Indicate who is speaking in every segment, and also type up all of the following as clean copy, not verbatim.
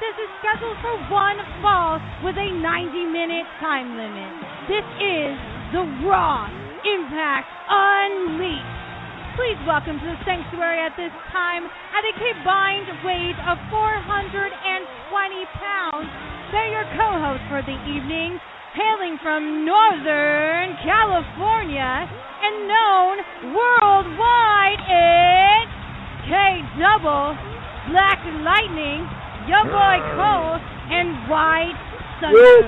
Speaker 1: this is scheduled for one fall with a 90-minute time limit. This is the Raw Impact Unleashed. Please welcome to the sanctuary at this time at a combined weight of 420 pounds. They're your co-hosts for the evening, hailing from Northern California and known worldwide, it's K-Double, Black Lightning, your boy Cole, and White Thunder.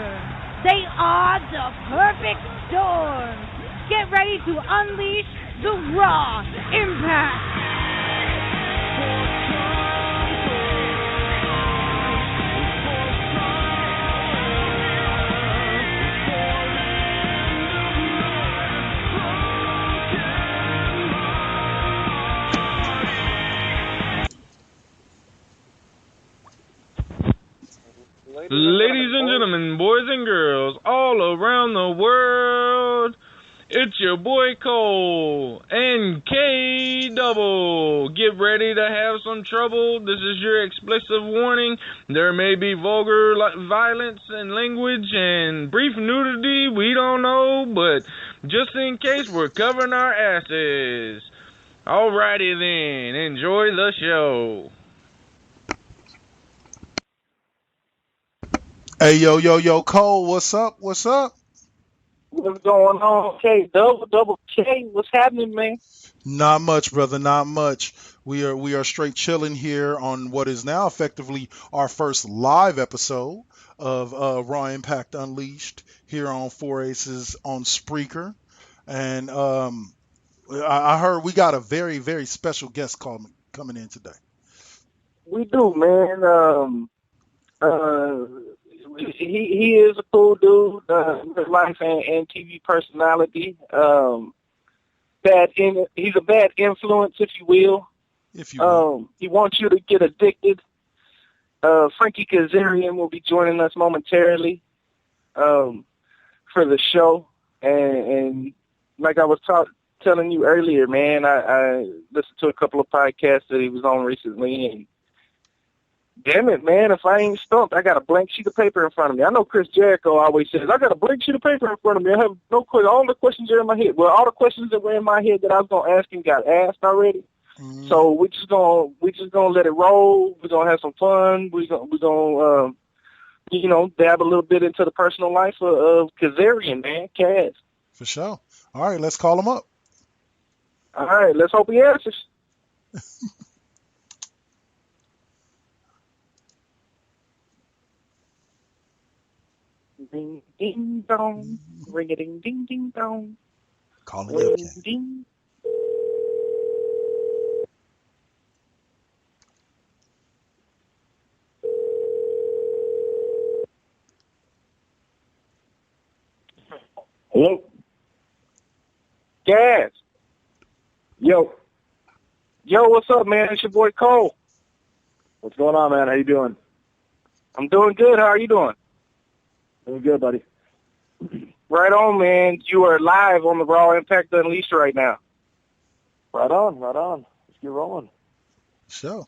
Speaker 1: They are the perfect storm. Get ready to unleash the Raw Impact.
Speaker 2: Ladies and gentlemen, boys and girls, all around the world, it's your boy Cole and K-Double. Get ready to have some trouble. This is your explicit warning. There may be vulgar violence and language and brief nudity. We don't know, but just in case, we're covering our asses. Alrighty then, enjoy the show.
Speaker 3: Hey, yo, Cole, what's up?
Speaker 4: What's going on? K, double K, what's happening, man?
Speaker 3: Not much, brother, not much. We are straight chilling here on what is now effectively our first live episode of Raw Impact Unleashed here on 4 Aces on Spreaker. And I heard we got a very, very special guest coming in today.
Speaker 4: We do, man. He is a cool dude, real life and TV personality. He's a bad influence, if you will. He wants you to get addicted. Frankie Kazerian will be joining us momentarily for the show. And like I was telling you earlier, man, I listened to a couple of podcasts that he was on recently, and damn it, man, if I ain't stumped, I got a blank sheet of paper in front of me. I know Chris Jericho always says, I got a blank sheet of paper in front of me. I have no question. All the questions are in my head. Well, all the questions that were in my head that I was going to ask him got asked already. Mm-hmm. So we just gonna let it roll. We're going to have some fun. We're gonna dab a little bit into the personal life of Kazerian, man, Kaz.
Speaker 3: For sure. All right, let's call him up.
Speaker 4: All right, let's hope he answers. Ding, ding, dong. Ring-a-ding, ding, ding, dong.
Speaker 3: Calling you again.
Speaker 4: Ding.
Speaker 5: Hello?
Speaker 4: Gas.
Speaker 5: Yo.
Speaker 4: Yo, what's up, man? It's your boy Cole.
Speaker 5: What's going on, man? How you doing?
Speaker 4: I'm doing good. How are you doing?
Speaker 5: Doing good, buddy.
Speaker 4: Right on, man. You are live on the Raw Impact Unleashed right now.
Speaker 5: Right on. Let's get rolling.
Speaker 3: Sure.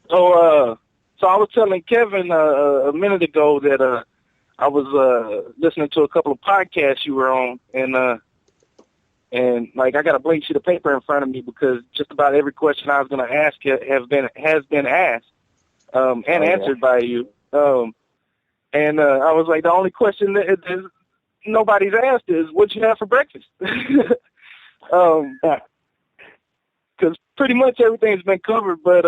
Speaker 4: So I was telling Kevin a minute ago that I was listening to a couple of podcasts you were on, and like I got a blank sheet of paper in front of me because just about every question I was going to ask has been asked and answered by you. And I was like, the only question that nobody's asked is, what'd you have for breakfast? Because pretty much everything's been covered, but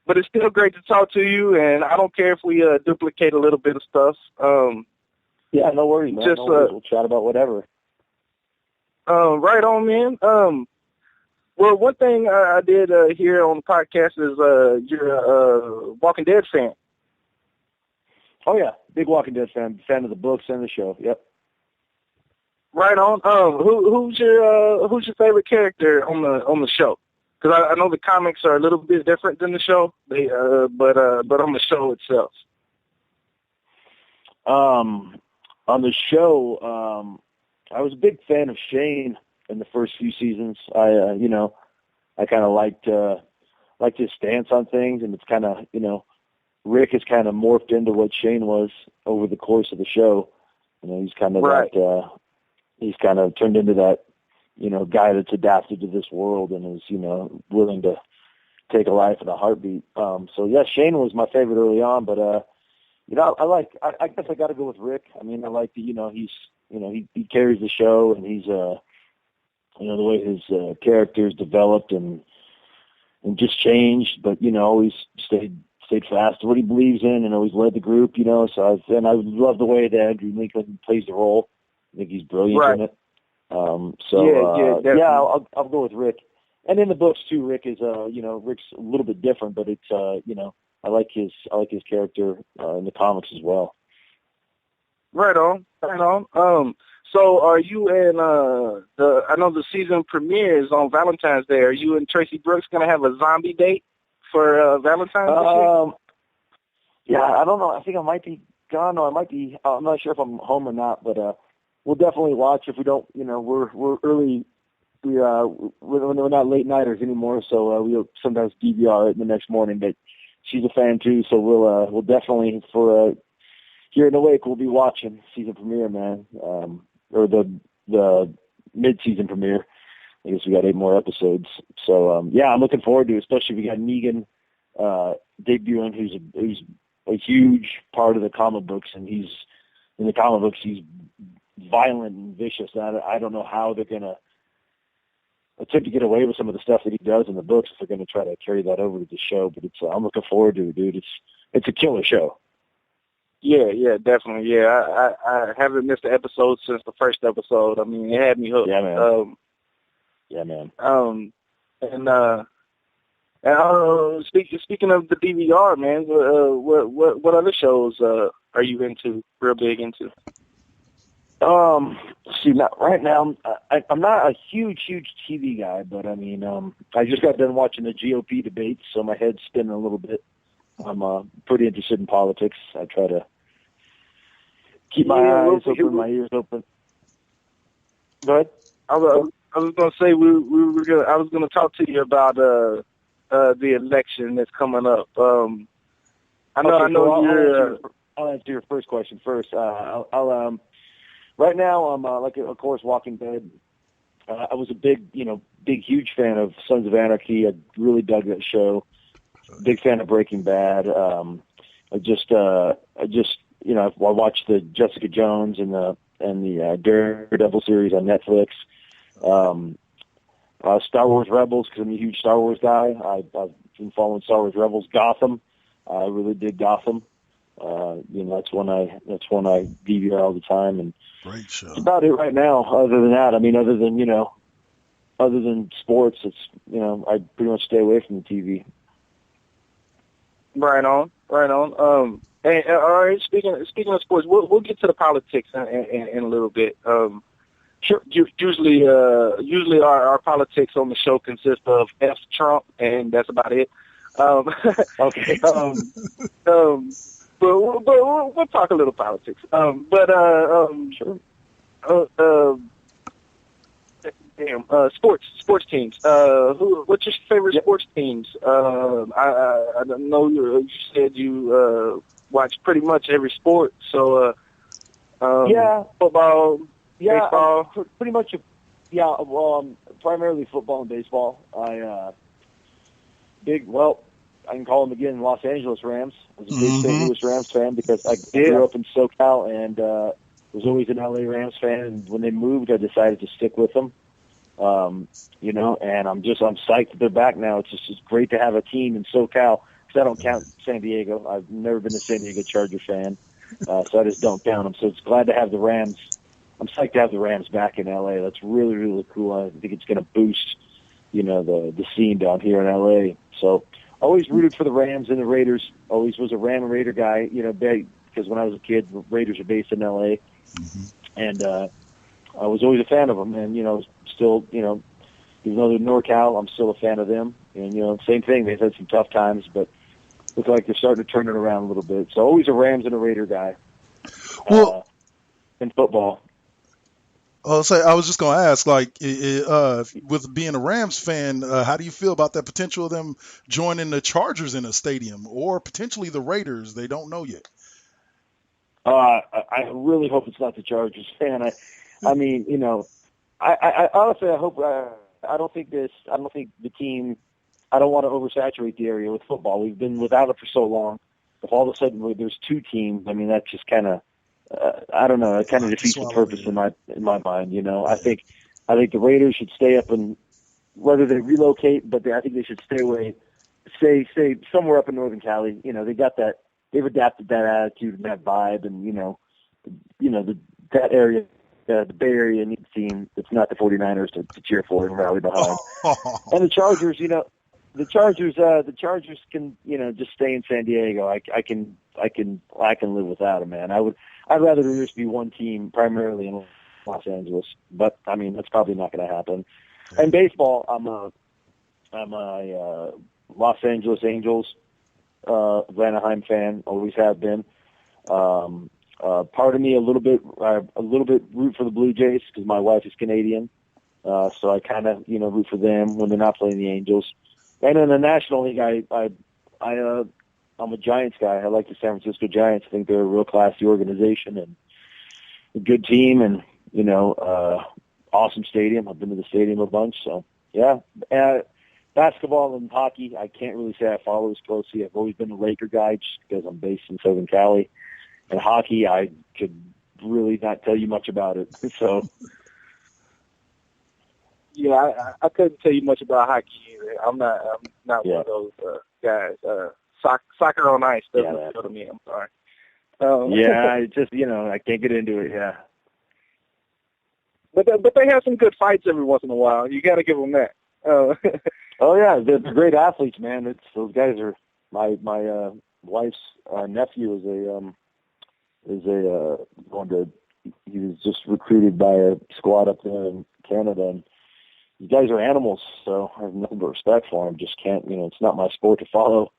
Speaker 4: it's still great to talk to you, and I don't care if we duplicate a little bit of stuff.
Speaker 5: Yeah, no worries, man. No worries. We'll chat about whatever.
Speaker 4: Right on, man. Well, one thing I did hear on the podcast is you're a Walking Dead fan.
Speaker 5: Oh yeah, big Walking Dead fan of the books and the show. Yep.
Speaker 4: Right on. Who's your favorite character on the show? Because I know the comics are a little bit different than the show. But on the show itself.
Speaker 5: On the show, I was a big fan of Shane in the first few seasons. I kind of liked his stance on things, and it's kind of Rick has kind of morphed into what Shane was over the course of the show. He's kind of he's kind of turned into that, guy that's adapted to this world and is, willing to take a life in a heartbeat. So yeah, Shane was my favorite early on, but I guess I got to go with Rick. I mean, I like the, he carries the show, and he's, the way his characters developed and just changed, but always stayed fast to what he believes in, and always led the group. So I love the way that Andrew Lincoln plays the role. I think he's brilliant in it. I'll go with Rick. And in the books too, Rick is Rick's a little bit different, but it's I like his character in the comics as well.
Speaker 4: Right on. So are you in I know the season premiere is on Valentine's Day. Are you and Tracy Brooks going to have a zombie date for Valentine's Day?
Speaker 5: Yeah, I don't know. I think I might be gone, or I might be. I'm not sure if I'm home or not, but we'll definitely watch. If we don't, we're early. We're not late nighters anymore, so we'll sometimes DVR it the next morning. But she's a fan too, so we'll definitely for here in the wake we'll be watching season premiere, man, or the mid-season premiere. I guess we got 8 more episodes, so I'm looking forward to it. Especially if we got Negan debuting, who's a huge part of the comic books, and he's violent and vicious. I don't know how they're gonna attempt to get away with some of the stuff that he does in the books if they're going to try to carry that over to the show. But I'm looking forward to it, dude. It's a killer show.
Speaker 4: Yeah, definitely. Yeah, I haven't missed an episode since the first episode. I mean, it had me hooked.
Speaker 5: Yeah, man.
Speaker 4: Speaking of the DVR, man, what other shows are you real big into?
Speaker 5: Right now, I'm not a huge TV guy, but I mean, I just got done watching the GOP debates, so my head's spinning a little bit. I'm pretty interested in politics. I try to keep my eyes open, my ears open. Go ahead.
Speaker 4: I was going to say I was going to talk to you about the election that's coming up.
Speaker 5: I'll answer your first question first. Right now, I'm of course, Walking Dead. I was a big, huge fan of Sons of Anarchy. I really dug that show. Big fan of Breaking Bad. I watched the Jessica Jones and the Daredevil series on Netflix. Star Wars Rebels, because I'm a huge Star Wars guy. I've been following Star Wars Rebels. Gotham. I really dig Gotham. That's one I DVR all the time, and
Speaker 3: great show.
Speaker 5: That's about it right now. Other than that, I mean, other than sports, it's I pretty much stay away from the TV.
Speaker 4: Right on. All right. Speaking of sports, we'll get to the politics in a little bit. Sure. Usually our politics on the show consist of F Trump, and that's about it.
Speaker 5: Okay.
Speaker 4: But we'll talk a little politics.
Speaker 5: Sure.
Speaker 4: Sports teams. What's your favorite sports teams? I know you said you watch pretty much every sport. So football, baseball.
Speaker 5: Pretty much. Primarily football and baseball. I can call them again Los Angeles Rams. I was a big St. Louis Rams fan because I grew up in SoCal and was always an LA Rams fan. And when they moved, I decided to stick with them. And I'm psyched that they're back now. It's just great to have a team in SoCal because I don't count San Diego. I've never been a San Diego Charger fan, so I just don't count them. So it's glad to have the Rams. I'm psyched to have the Rams back in LA. That's really, really cool. I think it's going to boost, the scene down here in LA. So always rooted for the Rams and the Raiders. Always was a Ram and Raider guy, because when I was a kid, the Raiders are based in L.A. And I was always a fan of them. And, still, even though they're NorCal, I'm still a fan of them. And, same thing. They've had some tough times, but look like they're starting to turn it around a little bit. So always a Rams and a Raider guy.
Speaker 3: Well,
Speaker 5: in football.
Speaker 3: Oh, say I was just gonna ask, like, with being a Rams fan, how do you feel about that potential of them joining the Chargers in a stadium, or potentially the Raiders? They don't know yet.
Speaker 5: I really hope it's not the Chargers, fan. I mean, you know, I honestly, I hope. I don't think the team. I don't want to oversaturate the area with football. We've been without it for so long. If all of a sudden there's two teams, I mean, that's just kind of. I don't know. It kind of defeats the purpose in my mind. You know, I think the Raiders should stay up and whether they relocate, but I think they should stay somewhere up in Northern Cali. You know, they've adapted that attitude and that vibe, and that area, the Bay Area needs a team that's not the 49ers to cheer for and rally behind. And the Chargers, you know, the Chargers can, you know, just stay in San Diego. I can live without them, man. I'd rather there just be one team primarily in Los Angeles, but I mean that's probably not going to happen. And baseball, I'm a Los Angeles Angels, Anaheim fan, always have been. Part of me a little bit root for the Blue Jays because my wife is Canadian, so I kind of root for them when they're not playing the Angels. And in the National League, I'm a Giants guy. I like the San Francisco Giants. I think they're a real classy organization and a good team, and awesome stadium. I've been to the stadium a bunch, so yeah. Basketball and hockey, I can't really say I follow as closely. I've always been a Laker guy just because I'm based in Southern Cali. And hockey, I could really not tell you much about it. So,
Speaker 4: yeah, I couldn't tell you much about hockey either. I'm not one of those guys. Soccer on ice doesn't appeal to me. I'm sorry.
Speaker 5: I just I can't get into it. Yeah.
Speaker 4: But they have some good fights every once in a while. You got to give them that.
Speaker 5: Oh yeah, they're great athletes, man. Those guys are my wife's nephew he was just recruited by a squad up there in Canada, and these guys are animals. So I have nothing but respect for them. Just can't, it's not my sport to follow.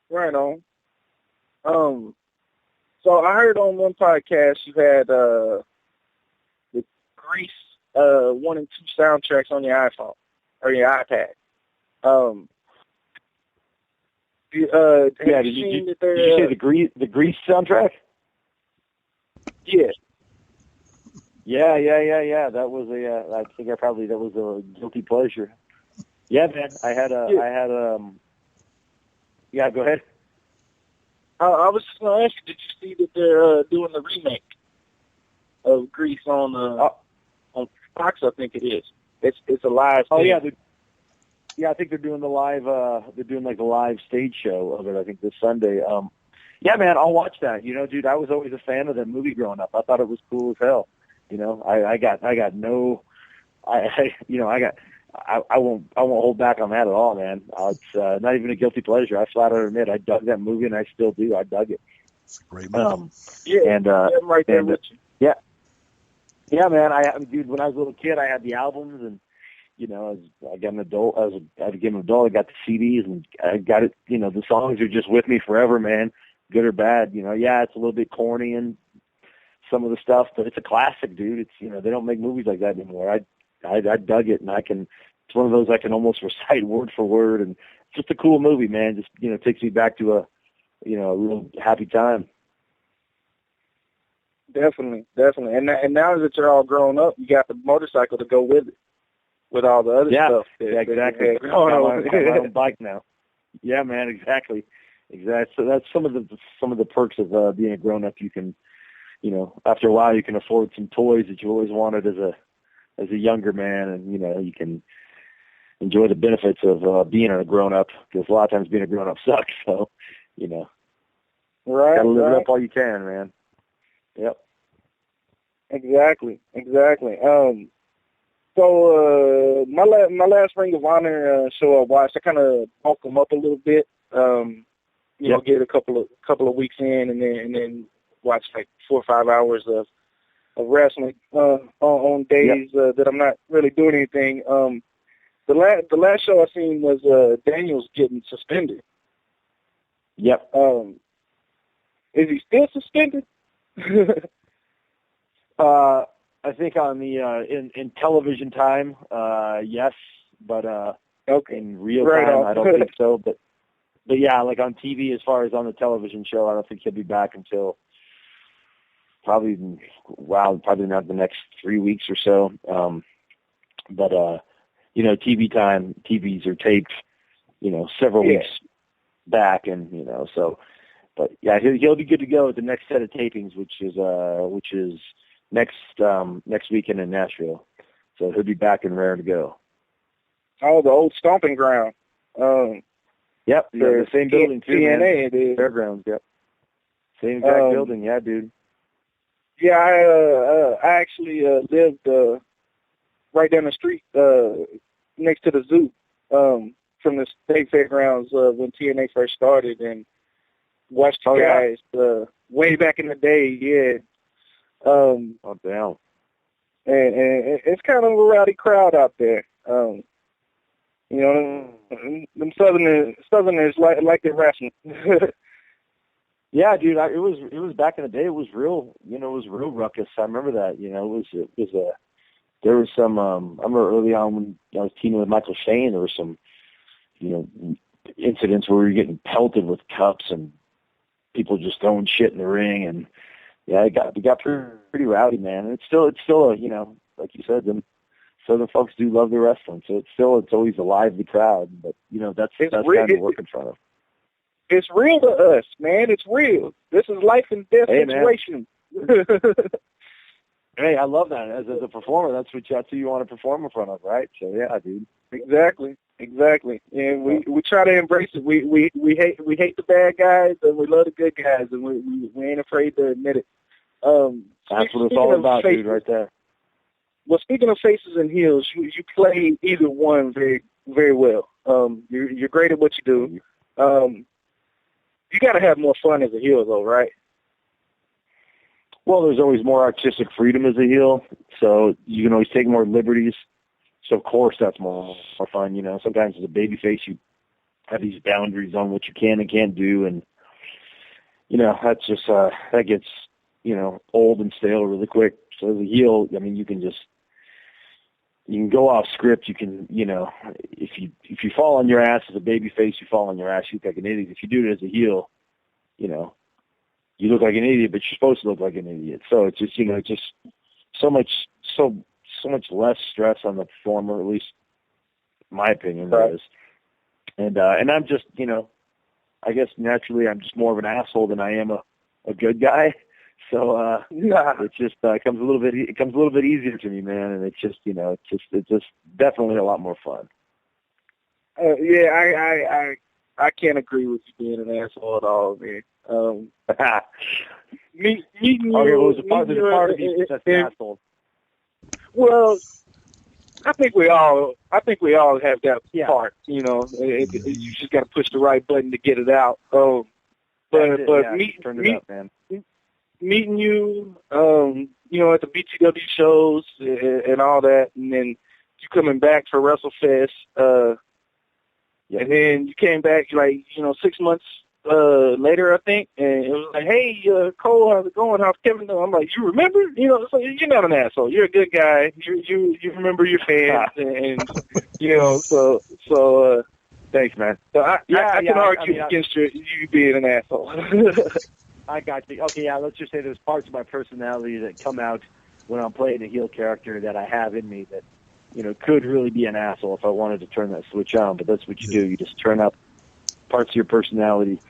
Speaker 4: Right on. So I heard on one podcast you had the Grease 1 and 2 soundtracks on your iPhone or your iPad.
Speaker 5: Did you say the Grease soundtrack?
Speaker 4: Yeah.
Speaker 5: Yeah. That was that was a guilty pleasure. Yeah, man. Yeah, go ahead.
Speaker 4: I was just going to ask you, did you see that they're doing the remake of Grease on Fox? I think it is. It's a live.
Speaker 5: Oh thing. I think they're doing the live. They're doing like the live stage show of it. I think this Sunday. Yeah, man, I'll watch that. Dude, I was always a fan of that movie growing up. I thought it was cool as hell. I won't hold back on that at all, man. It's not even a guilty pleasure. I flat out admit I dug that movie, and I still do. I dug it.
Speaker 3: It's a great movie.
Speaker 4: I'm right there with you.
Speaker 5: Yeah, man. Dude, when I was a little kid, I had the albums, and as I got an adult, I became an adult. I got the CDs, and I got it. The songs are just with me forever, man. Good or bad, it's a little bit corny and some of the stuff, but it's a classic, dude. It's they don't make movies like that anymore. I dug it, and it's one of those I can almost recite word for word, and it's just a cool movie, man. Just takes me back to a real happy time.
Speaker 4: Definitely. And now that you're all grown up, you got the motorcycle to go with it, with all the other stuff.
Speaker 5: Yeah, exactly. I got my own bike now. Yeah, man, exactly. So that's some of the perks of being a grown up. You can, after a while, you can afford some toys that you always wanted as a younger man, and you can enjoy the benefits of being a grown up, because a lot of times being a grown up sucks. So,
Speaker 4: right,
Speaker 5: gotta live it up all you can, man. Yep.
Speaker 4: Exactly. So my last Ring of Honor show I watched, I kind of bulked them up a little bit. Get a couple of weeks in, and then watch like 4 or 5 hours of wrestling on days that I'm not really doing anything. The last show I seen was Daniels getting suspended.
Speaker 5: Yep.
Speaker 4: Is he still suspended?
Speaker 5: I think on the in television time, yes, but
Speaker 4: okay,
Speaker 5: in real time, I don't think so. But yeah, like on TV, as far as on the television show, I don't think he'll be back until probably not the next 3 weeks or so. But TV time, TVs are taped, several weeks back, and so. But yeah, he'll be good to go at the next set of tapings, which is next weekend in Nashville. So he'll be back and raring to go.
Speaker 4: Oh, the old stomping ground.
Speaker 5: Yep, the same building too.
Speaker 4: TNA, it is.
Speaker 5: Fairgrounds. Yep, same exact building. Yeah, dude.
Speaker 4: Yeah, I actually lived right down the street next to the zoo from the state fairgrounds when TNA first started, and watched the guys way back in the day. Yeah.
Speaker 5: Oh damn.
Speaker 4: And it's kind of a rowdy crowd out there. Them Southerners like their wrestling.
Speaker 5: Yeah, dude. It was back in the day. It was real. It was real ruckus. I remember that. There was some. I remember early on when I was teaming with Michael Shane, there were some, incidents where we were getting pelted with cups and people just throwing shit in the ring, and yeah, it got pretty rowdy, man. And it's still a, like you said, them Southern folks do love their wrestling, so it's always a lively crowd. But that's kind of work in front of.
Speaker 4: It's real to us, man. It's real. This is life and death situation.
Speaker 5: Hey, I love that. As a performer, that's who you want to perform in front of, right? So yeah, dude.
Speaker 4: Exactly. And we try to embrace it. We hate the bad guys and we love the good guys, and we ain't afraid to admit it.
Speaker 5: That's what it's all about, dude, right there.
Speaker 4: Well, speaking of faces and heels, you play either one very, very well. You're great at what you do. You got to have more fun as a heel, though, right?
Speaker 5: Well, there's always more artistic freedom as a heel, so you can always take more liberties. So, of course, that's more fun. Sometimes as a babyface, you have these boundaries on what you can and can't do, and that's just that gets old and stale really quick. So as a heel, I mean, you can go off script. You can, if you fall on your ass as a babyface, you fall on your ass. You look like an idiot. If you do it as a heel, you look like an idiot, but you're supposed to look like an idiot. So it's just, just so much less stress on the performer, at least in my opinion, that is. And I'm just, I guess naturally I'm just more of an asshole than I am a good guy. So it's just it comes a little bit easier to me, man. And it's just it's just definitely a lot more fun.
Speaker 4: I can't agree with you being an asshole at all, man. Meeting you.
Speaker 5: Okay, well, there's a part of me that's an asshole.
Speaker 4: Well, I think we all have that part. You just got to push the right button to get it out. Meeting you, at the BTW shows and all that, and then you coming back for WrestleFest, and then you came back 6 months later, I think, and it was like, hey, Cole, how's it going? How's Kevin doing? I'm like, you remember? So you're not an asshole. You're a good guy. You remember your fans, and so
Speaker 5: thanks, man.
Speaker 4: So I can argue against you being an asshole.
Speaker 5: I got you. Okay, yeah, let's just say there's parts of my personality that come out when I'm playing a heel character that I have in me that, could really be an asshole if I wanted to turn that switch on. But that's what you do. You just turn up parts of your personality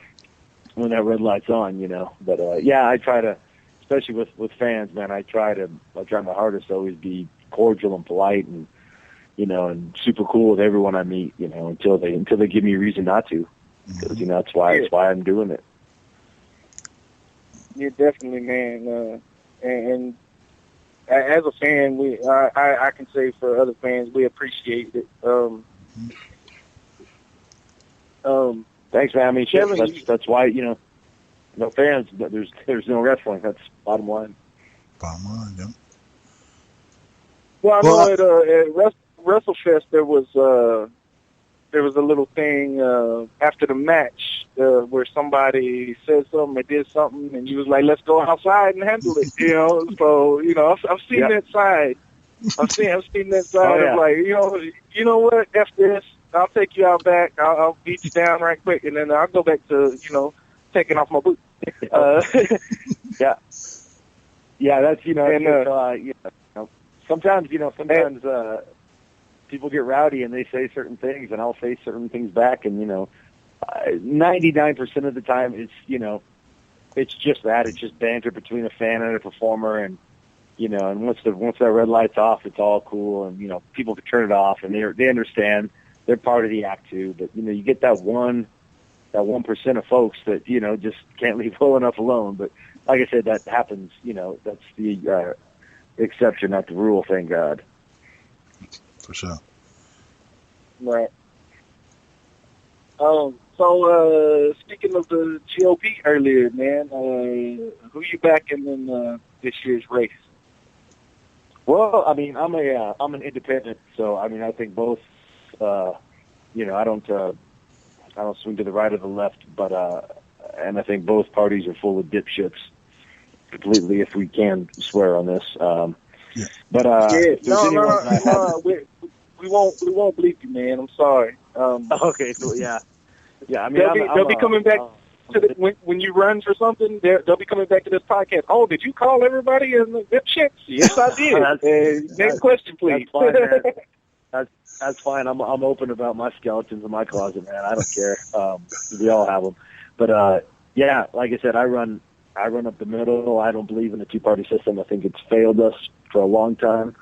Speaker 5: when that red light's on, But, I try to, especially with fans, man, I try my hardest to always be cordial and polite and, and super cool with everyone I meet, until they give me a reason not to. Because, that's why I'm doing it.
Speaker 4: Yeah, definitely, man. And as a fan, I can say for other fans, we appreciate it.
Speaker 5: Thanks, man. I mean, that's why, no fans, there's no wrestling. That's bottom line.
Speaker 3: Bottom line, yeah.
Speaker 4: Well, I know at WrestleFest there was a little thing after the match. where somebody said something or did something, and you was like, "Let's go outside and handle it," you know. So I've seen that side. I've seen that side of like, you know what? F this. I'll take you out back. I'll beat you down right quick, and then I'll go back to taking off my boot.
Speaker 5: Yeah, that's sometimes people get rowdy and they say certain things, and I'll say certain things back, and 99% of the time it's just that. It's just banter between a fan and a performer, and and once that red light's off, it's all cool, and people can turn it off, and they understand. They're part of the act too. But you get that 1% of folks that just can't leave well enough alone. But like I said, that happens. That's the exception, not the rule. Thank God.
Speaker 3: For sure.
Speaker 4: Right. So speaking of the GOP earlier, man, who you backing in this year's race?
Speaker 5: Well, I mean, I'm an independent, so I mean, I think both. I don't swing to the right or the left, but and I think both parties are full of dipshits. Completely, if we can swear on this. But
Speaker 4: we won't believe you, man. I'm sorry.
Speaker 5: Okay, so yeah. I mean,
Speaker 4: they'll be coming back to when you run for something. They'll be coming back to this podcast. Oh, did you call everybody in the dipshits? Yes, I did. Next question, please.
Speaker 5: That's fine, man. That's fine. I'm open about my skeletons in my closet, man. I don't care. We all have them. But like I said, I run up the middle. I don't believe in the two-party system. I think it's failed us for a long time.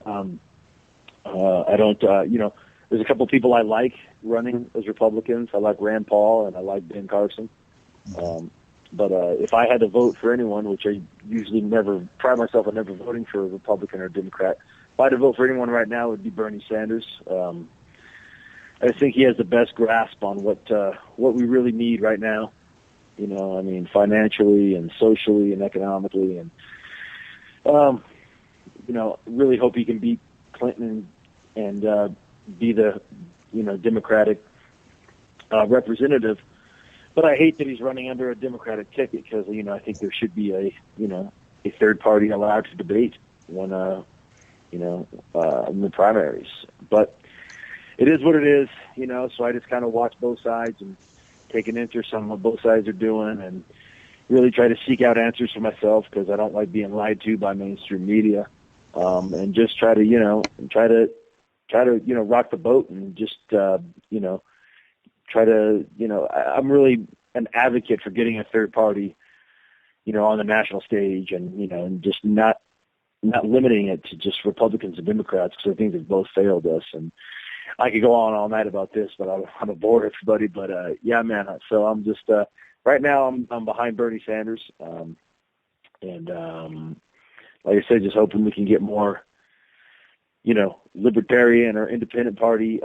Speaker 5: I don't. There's a couple of people I like running as Republicans. I like Rand Paul and I like Ben Carson. But if I had to vote for anyone, which I usually never pride myself on never voting for a Republican or a Democrat. If I had to vote for anyone right now, it would be Bernie Sanders. I think he has the best grasp on what we really need right now. I mean, financially and socially and economically, and really hope he can beat Clinton and be the Democratic representative. But I hate that he's running under a Democratic ticket because I think there should be a third party allowed to debate when in the primaries. But it is what it is, so I just kind of watch both sides and take an interest in what both sides are doing and really try to seek out answers for myself because I don't like being lied to by mainstream media. And just try to rock the boat and just, try to, I'm really an advocate for getting a third party, on the national stage and, and just not limiting it to just Republicans and Democrats because I think they've both failed us. And I could go on all night about this, but I'm gonna bore everybody. But yeah, man. So I'm just right now I'm behind Bernie Sanders, and like I said, just hoping we can get more, libertarian or independent party,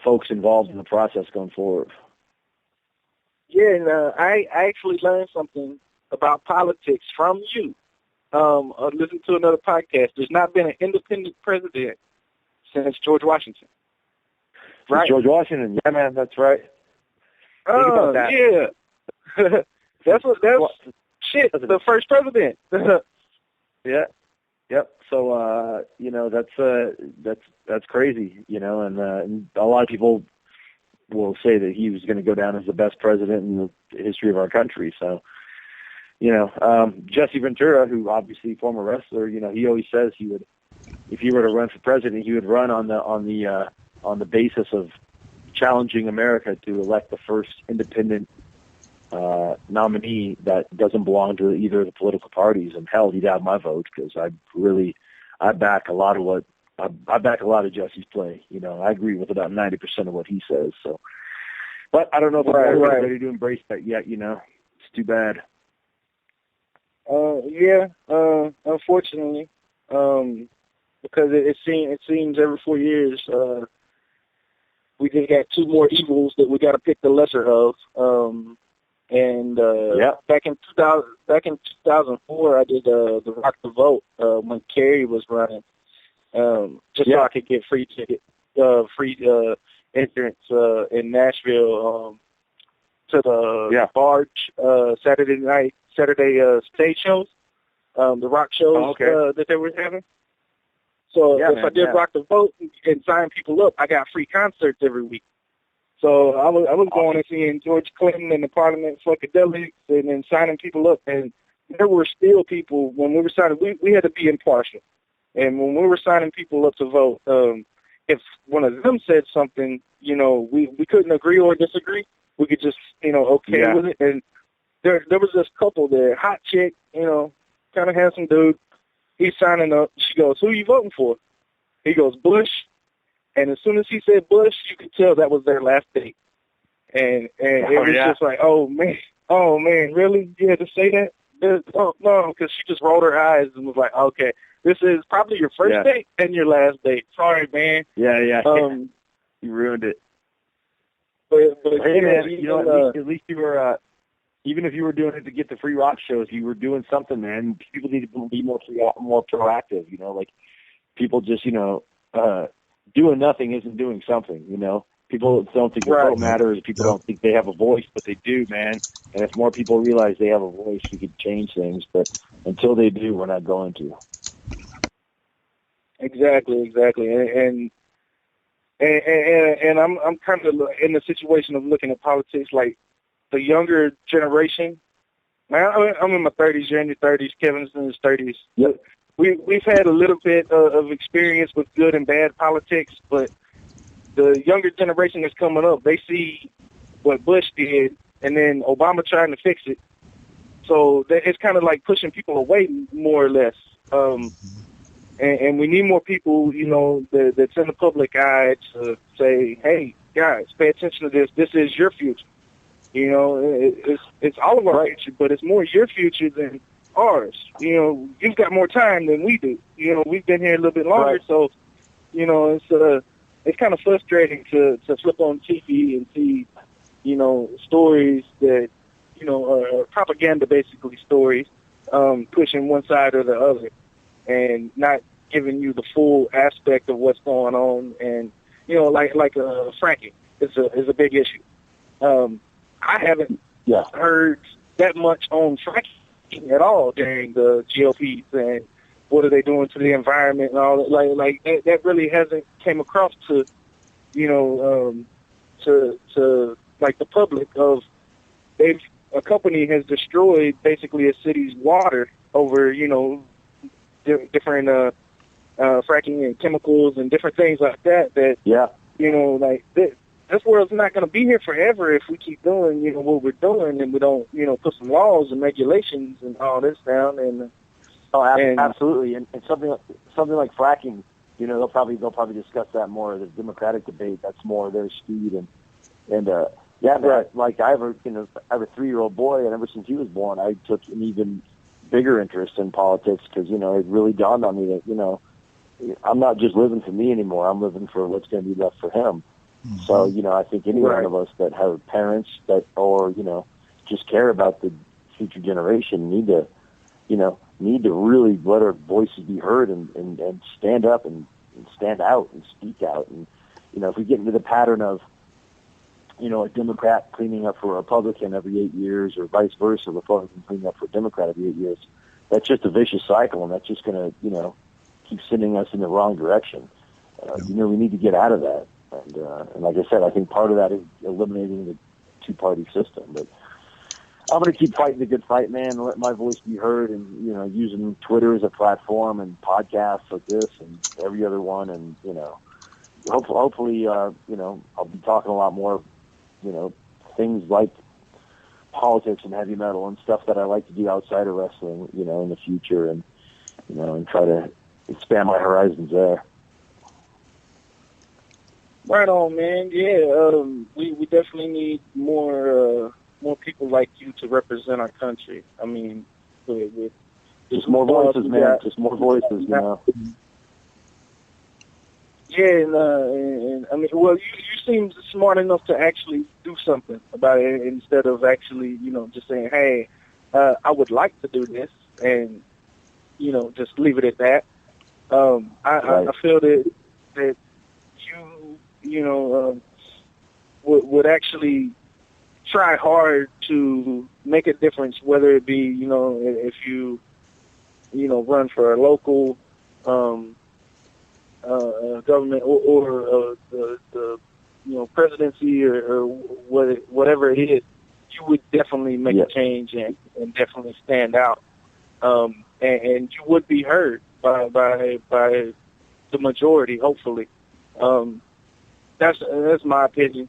Speaker 5: folks involved in the process going forward.
Speaker 4: Yeah, and I actually learned something about politics from you. Listen to another podcast. There's not been an independent president since George Washington.
Speaker 5: Right? George Washington. Yeah, man, that's right. Think about that.
Speaker 4: Yeah. that's shit. The first president.
Speaker 5: Yeah. Yep. So that's crazy, and a lot of people will say that he was going to go down as the best president in the history of our country. So, Jesse Ventura, who obviously former wrestler, he always says he would, if he were to run for president, he would run on the basis of challenging America to elect the first independent nominee that doesn't belong to either of the political parties. And hell, he'd have my vote because I back a lot of Jesse's play. I agree with about 90% of what he says. So, but I don't know if I'm ready to embrace that yet. It's too bad.
Speaker 4: Unfortunately, because it seems every 4 years we just got two more evils that we got to pick the lesser of. Back in 2004, I did the Rock the Vote when Kerry was running, so I could get free entrance in Nashville to the Barge Saturday stage shows, the rock shows that they were having. So if I did rock the vote and sign people up, I got free concerts every week. So I was going and seeing George Clinton and the Parliament Funkadelics and then signing people up. And there were still people, when we were signing, we had to be impartial. And when we were signing people up to vote, if one of them said something, we couldn't agree or disagree. We could just, with it. And there was this couple there, hot chick, kind of handsome dude. He's signing up. She goes, "Who are you voting for?" He goes, "Bush." And as soon as he said Bush, you could tell that was their last date. And it was just like, oh man, really? You had to say that? No, because she just rolled her eyes and was like, okay, this is probably your first date and your last date. Sorry, man.
Speaker 5: Yeah. You ruined it.
Speaker 4: But
Speaker 5: hey, man, at least you were, even if you were doing it to get the free rock shows, you were doing something, man. People need to be more proactive, like people just, doing nothing isn't doing something, People don't think their vote matters. People don't think they have a voice, but they do, man. And if more people realize they have a voice, we could change things. But until they do, we're not going to.
Speaker 4: Exactly. And I'm kind of in the situation of looking at politics like the younger generation. Man, I'm in my 30s. You're in your 30s. Kevin's in his 30s.
Speaker 5: Yep.
Speaker 4: We've had a little bit of experience with good and bad politics, but the younger generation that's coming up, they see what Bush did and then Obama trying to fix it. So it's kind of like pushing people away more or less. And we need more people, that's in the public eye to say, hey, guys, pay attention to this. This is your future. It's all of our future, but it's more your future than ours. You've got more time than we do. We've been here a little bit longer, so, it's kind of frustrating to flip on TV and see, stories that, are propaganda, basically stories, pushing one side or the other and not giving you the full aspect of what's going on. And, like Frankie is a big issue. I haven't heard that much on Frankie at all during the GOPs and what are they doing to the environment and all that. Like that really hasn't came across to, to like the public of a company has destroyed basically a city's water over, different fracking and chemicals and different things like that. This world's not going to be here forever if we keep doing, what we're doing and we don't, put some laws and regulations and all this down. And
Speaker 5: absolutely. And something like fracking, they'll probably discuss that more. The Democratic debate, that's more their speed. And like I have a 3-year-old boy, and ever since he was born, I took an even bigger interest in politics because, it really dawned on me that, I'm not just living for me anymore. I'm living for what's going to be left for him. Mm-hmm. So, I think any one of us that have parents that, or, just care about the future generation need to really let our voices be heard and stand up and stand out and speak out. And, if we get into the pattern of, a Democrat cleaning up for a Republican every 8 years or vice versa, Republican cleaning up for a Democrat every 8 years, that's just a vicious cycle, and that's just going to, keep sending us in the wrong direction. We need to get out of that. And like I said, I think part of that is eliminating the two-party system. But I'm going to keep fighting the good fight, man, and let my voice be heard, and using Twitter as a platform and podcasts like this and every other one, and hopefully I'll be talking a lot more, things like politics and heavy metal and stuff that I like to do outside of wrestling, in the future, and and try to expand my horizons there.
Speaker 4: Right on, man. Yeah, we definitely need more people like you to represent our country. I mean, with
Speaker 5: just more voices, man. Just more voices,
Speaker 4: Yeah, and I mean, well, you seem smart enough to actually do something about it instead of actually, just saying, hey, I would like to do this, and just leave it at that. I feel that you would actually try hard to make a difference, whether it be, you know, if you, you know, run for a local government or the you know, presidency or whatever it is, you would definitely make a change and definitely stand out. And you would be heard by the majority, hopefully. That's my opinion.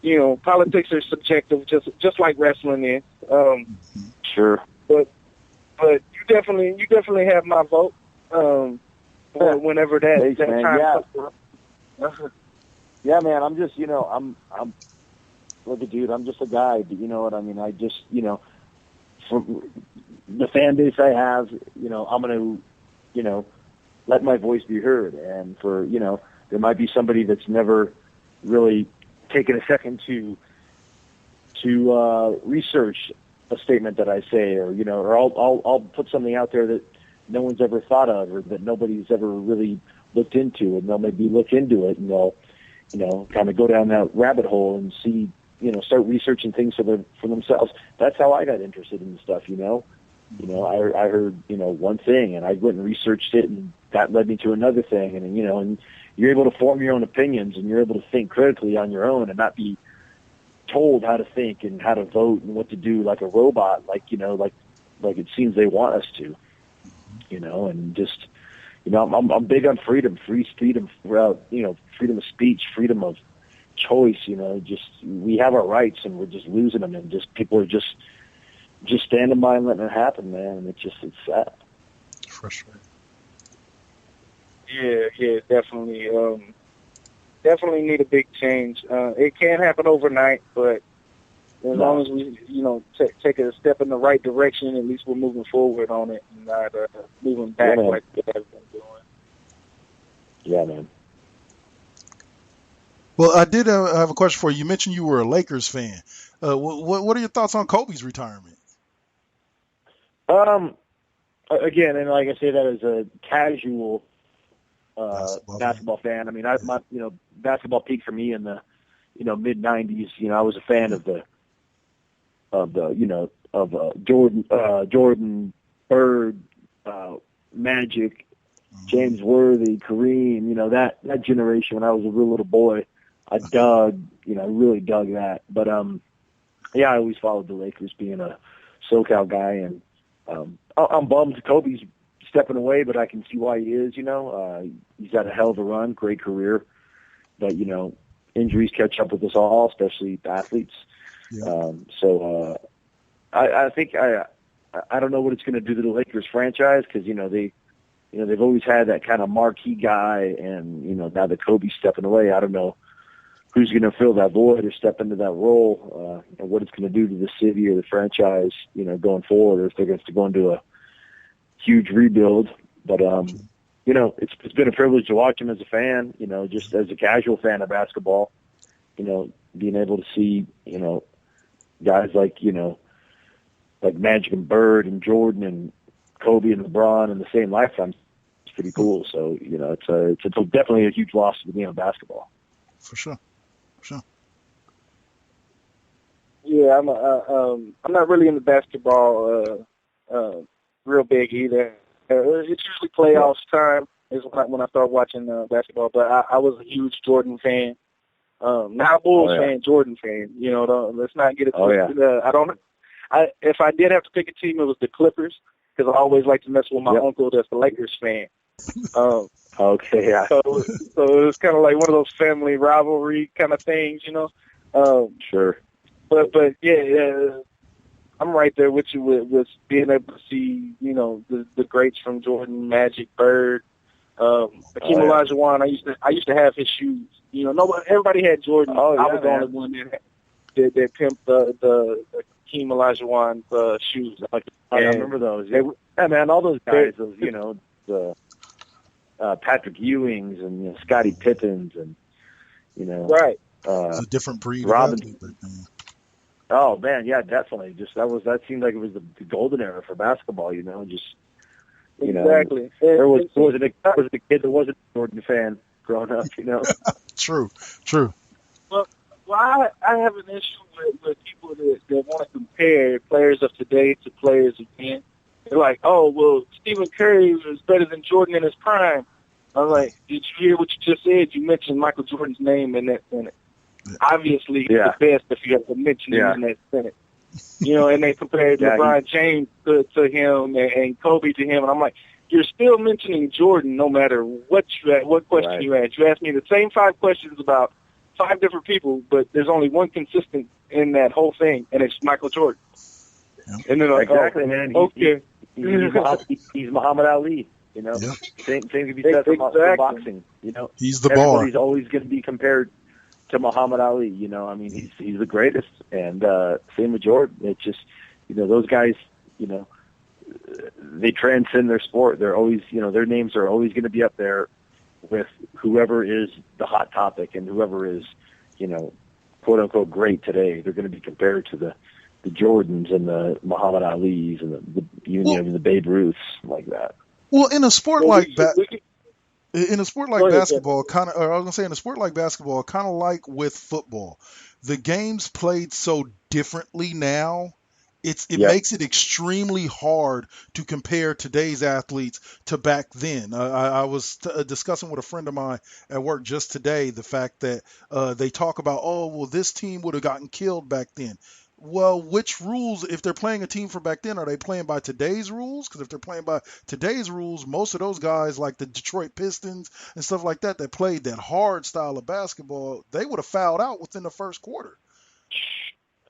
Speaker 4: You know, politics are subjective, just like wrestling is.
Speaker 5: Sure.
Speaker 4: But you definitely have my vote. Whenever that time comes.
Speaker 5: Yeah, man. I'm just, you know, I'm look at dude. I'm just a guy. You know what I mean? I just, you know, from the fan base I have, you know, I'm gonna, you know, let my voice be heard. And for, you know, there might be somebody that's never really taken a second to research a statement that I say, or, you know, or I'll put something out there that no one's ever thought of, or that nobody's ever really looked into, and they'll maybe look into it, and they'll, you know, kind of go down that rabbit hole and see, you know, start researching things for themselves. That's how I got interested in stuff, you know. You know, I heard, you know, one thing, and I went and researched it, and that led me to another thing, and, you know, and you're able to form your own opinions, and you're able to think critically on your own and not be told how to think and how to vote and what to do like a robot, like, you know, like it seems they want us to, you know. And just, you know, I'm big on freedom, freedom, you know, freedom of speech, freedom of choice, you know. Just, we have our rights and we're just losing them, and just people are just standing by and letting it happen, man. And it's sad.
Speaker 3: Frustrating.
Speaker 4: Yeah, definitely. Definitely need a big change. It can't happen overnight, but as long as we, you know, take a step in the right direction, at least we're moving forward on it and not moving back like we have been doing.
Speaker 5: Yeah, man.
Speaker 3: Well, I did have a question for you. You mentioned you were a Lakers fan. What are your thoughts on Kobe's retirement?
Speaker 5: Again, and like I say that as a casual basketball fan. I mean, my you know, basketball peaked for me in the, you know, mid '90s. You know, I was a fan of you know, Jordan, Bird, Magic, James Worthy, Kareem. You know, that generation when I was a real little boy. I really dug that. But yeah, I always followed the Lakers, being a SoCal guy, and I'm bummed Kobe's stepping away, but I can see why he is. You know, he's had a hell of a run, great career, but, you know, injuries catch up with us all, especially athletes. Yeah. So I think I don't know what it's going to do to the Lakers franchise, because, you know, they've always had that kind of marquee guy, and, you know, now that Kobe's stepping away, I don't know who's going to fill that void or step into that role, and what it's going to do to the city or the franchise, you know, going forward, or if they're going to go into a huge rebuild. But, you know, it's been a privilege to watch him as a fan, you know, just as a casual fan of basketball, you know, being able to see, you know, guys like, you know, like Magic and Bird and Jordan and Kobe and LeBron in the same lifetime. It's pretty cool. So, you know, it's definitely a huge loss to the game of basketball.
Speaker 3: For sure.
Speaker 4: Yeah, I'm not really into basketball real big either. It's usually playoffs time is when I start watching basketball. But I was a huge Jordan fan. Not a Bulls fan, Jordan fan. You know, let's not get it twisted. If I did have to pick a team, it was the Clippers, because I always like to mess with my uncle that's a Lakers fan.
Speaker 5: Okay, yeah.
Speaker 4: So it was kind of like one of those family rivalry kind of things, you know.
Speaker 5: Sure.
Speaker 4: But yeah, I'm right there with you with being able to see, you know, the greats from Jordan, Magic, Bird, Hakeem Olajuwon. I used to have his shoes. You know, everybody had Jordan. I was the only one that pimped the Hakeem Olajuwon shoes.
Speaker 5: I remember those. Yeah, man, all those guys. Those, you know, the Patrick Ewings and, you know, Scottie Pippins and, you know,
Speaker 4: right.
Speaker 3: It's a different breed.
Speaker 5: Robin. Oh man, yeah, definitely. Just that seemed like it was the golden era for basketball. You know, just you
Speaker 4: exactly.
Speaker 5: know, there wasn't a kid that wasn't a Jordan fan growing up. You know.
Speaker 3: True.
Speaker 4: Well, Well, I have an issue with people that want to compare players of today to players of then. They're like, oh, well, Stephen Curry was better than Jordan in his prime. I'm like, did you hear what you just said? You mentioned Michael Jordan's name in that sentence. Obviously, he's the best if you have to mention him in that sentence. You know, and they compared LeBron James to him and Kobe to him. And I'm like, you're still mentioning Jordan no matter what question you ask. You asked me the same 5 questions about 5 different people, but there's only one consistent in that whole thing, and it's Michael Jordan. And then like,
Speaker 5: man. He's Muhammad Ali. You know, same could be said for boxing. You know,
Speaker 3: he's the
Speaker 5: everybody's always going to be compared to Muhammad Ali. You know, I mean, he's the greatest, and same with Jordan. It's just, you know, those guys, you know, they transcend their sport. They're always, you know, their names are always going to be up there with whoever is the hot topic and whoever is, you know, quote unquote great today. They're going to be compared to the Jordans and the Muhammad Alis and the Babe Ruths like that.
Speaker 3: Well, in a sport like basketball, kind of, or I was gonna say in a sport like basketball, kind of like with football, the game's played so differently now. It makes it extremely hard to compare today's athletes to back then. I was discussing with a friend of mine at work just today the fact that they talk about, oh, well, this team would have gotten killed back then. Well, which rules, if they're playing a team from back then, are they playing by today's rules? Because if they're playing by today's rules, most of those guys, like the Detroit Pistons and stuff like that played that hard style of basketball, they would have fouled out within the first quarter.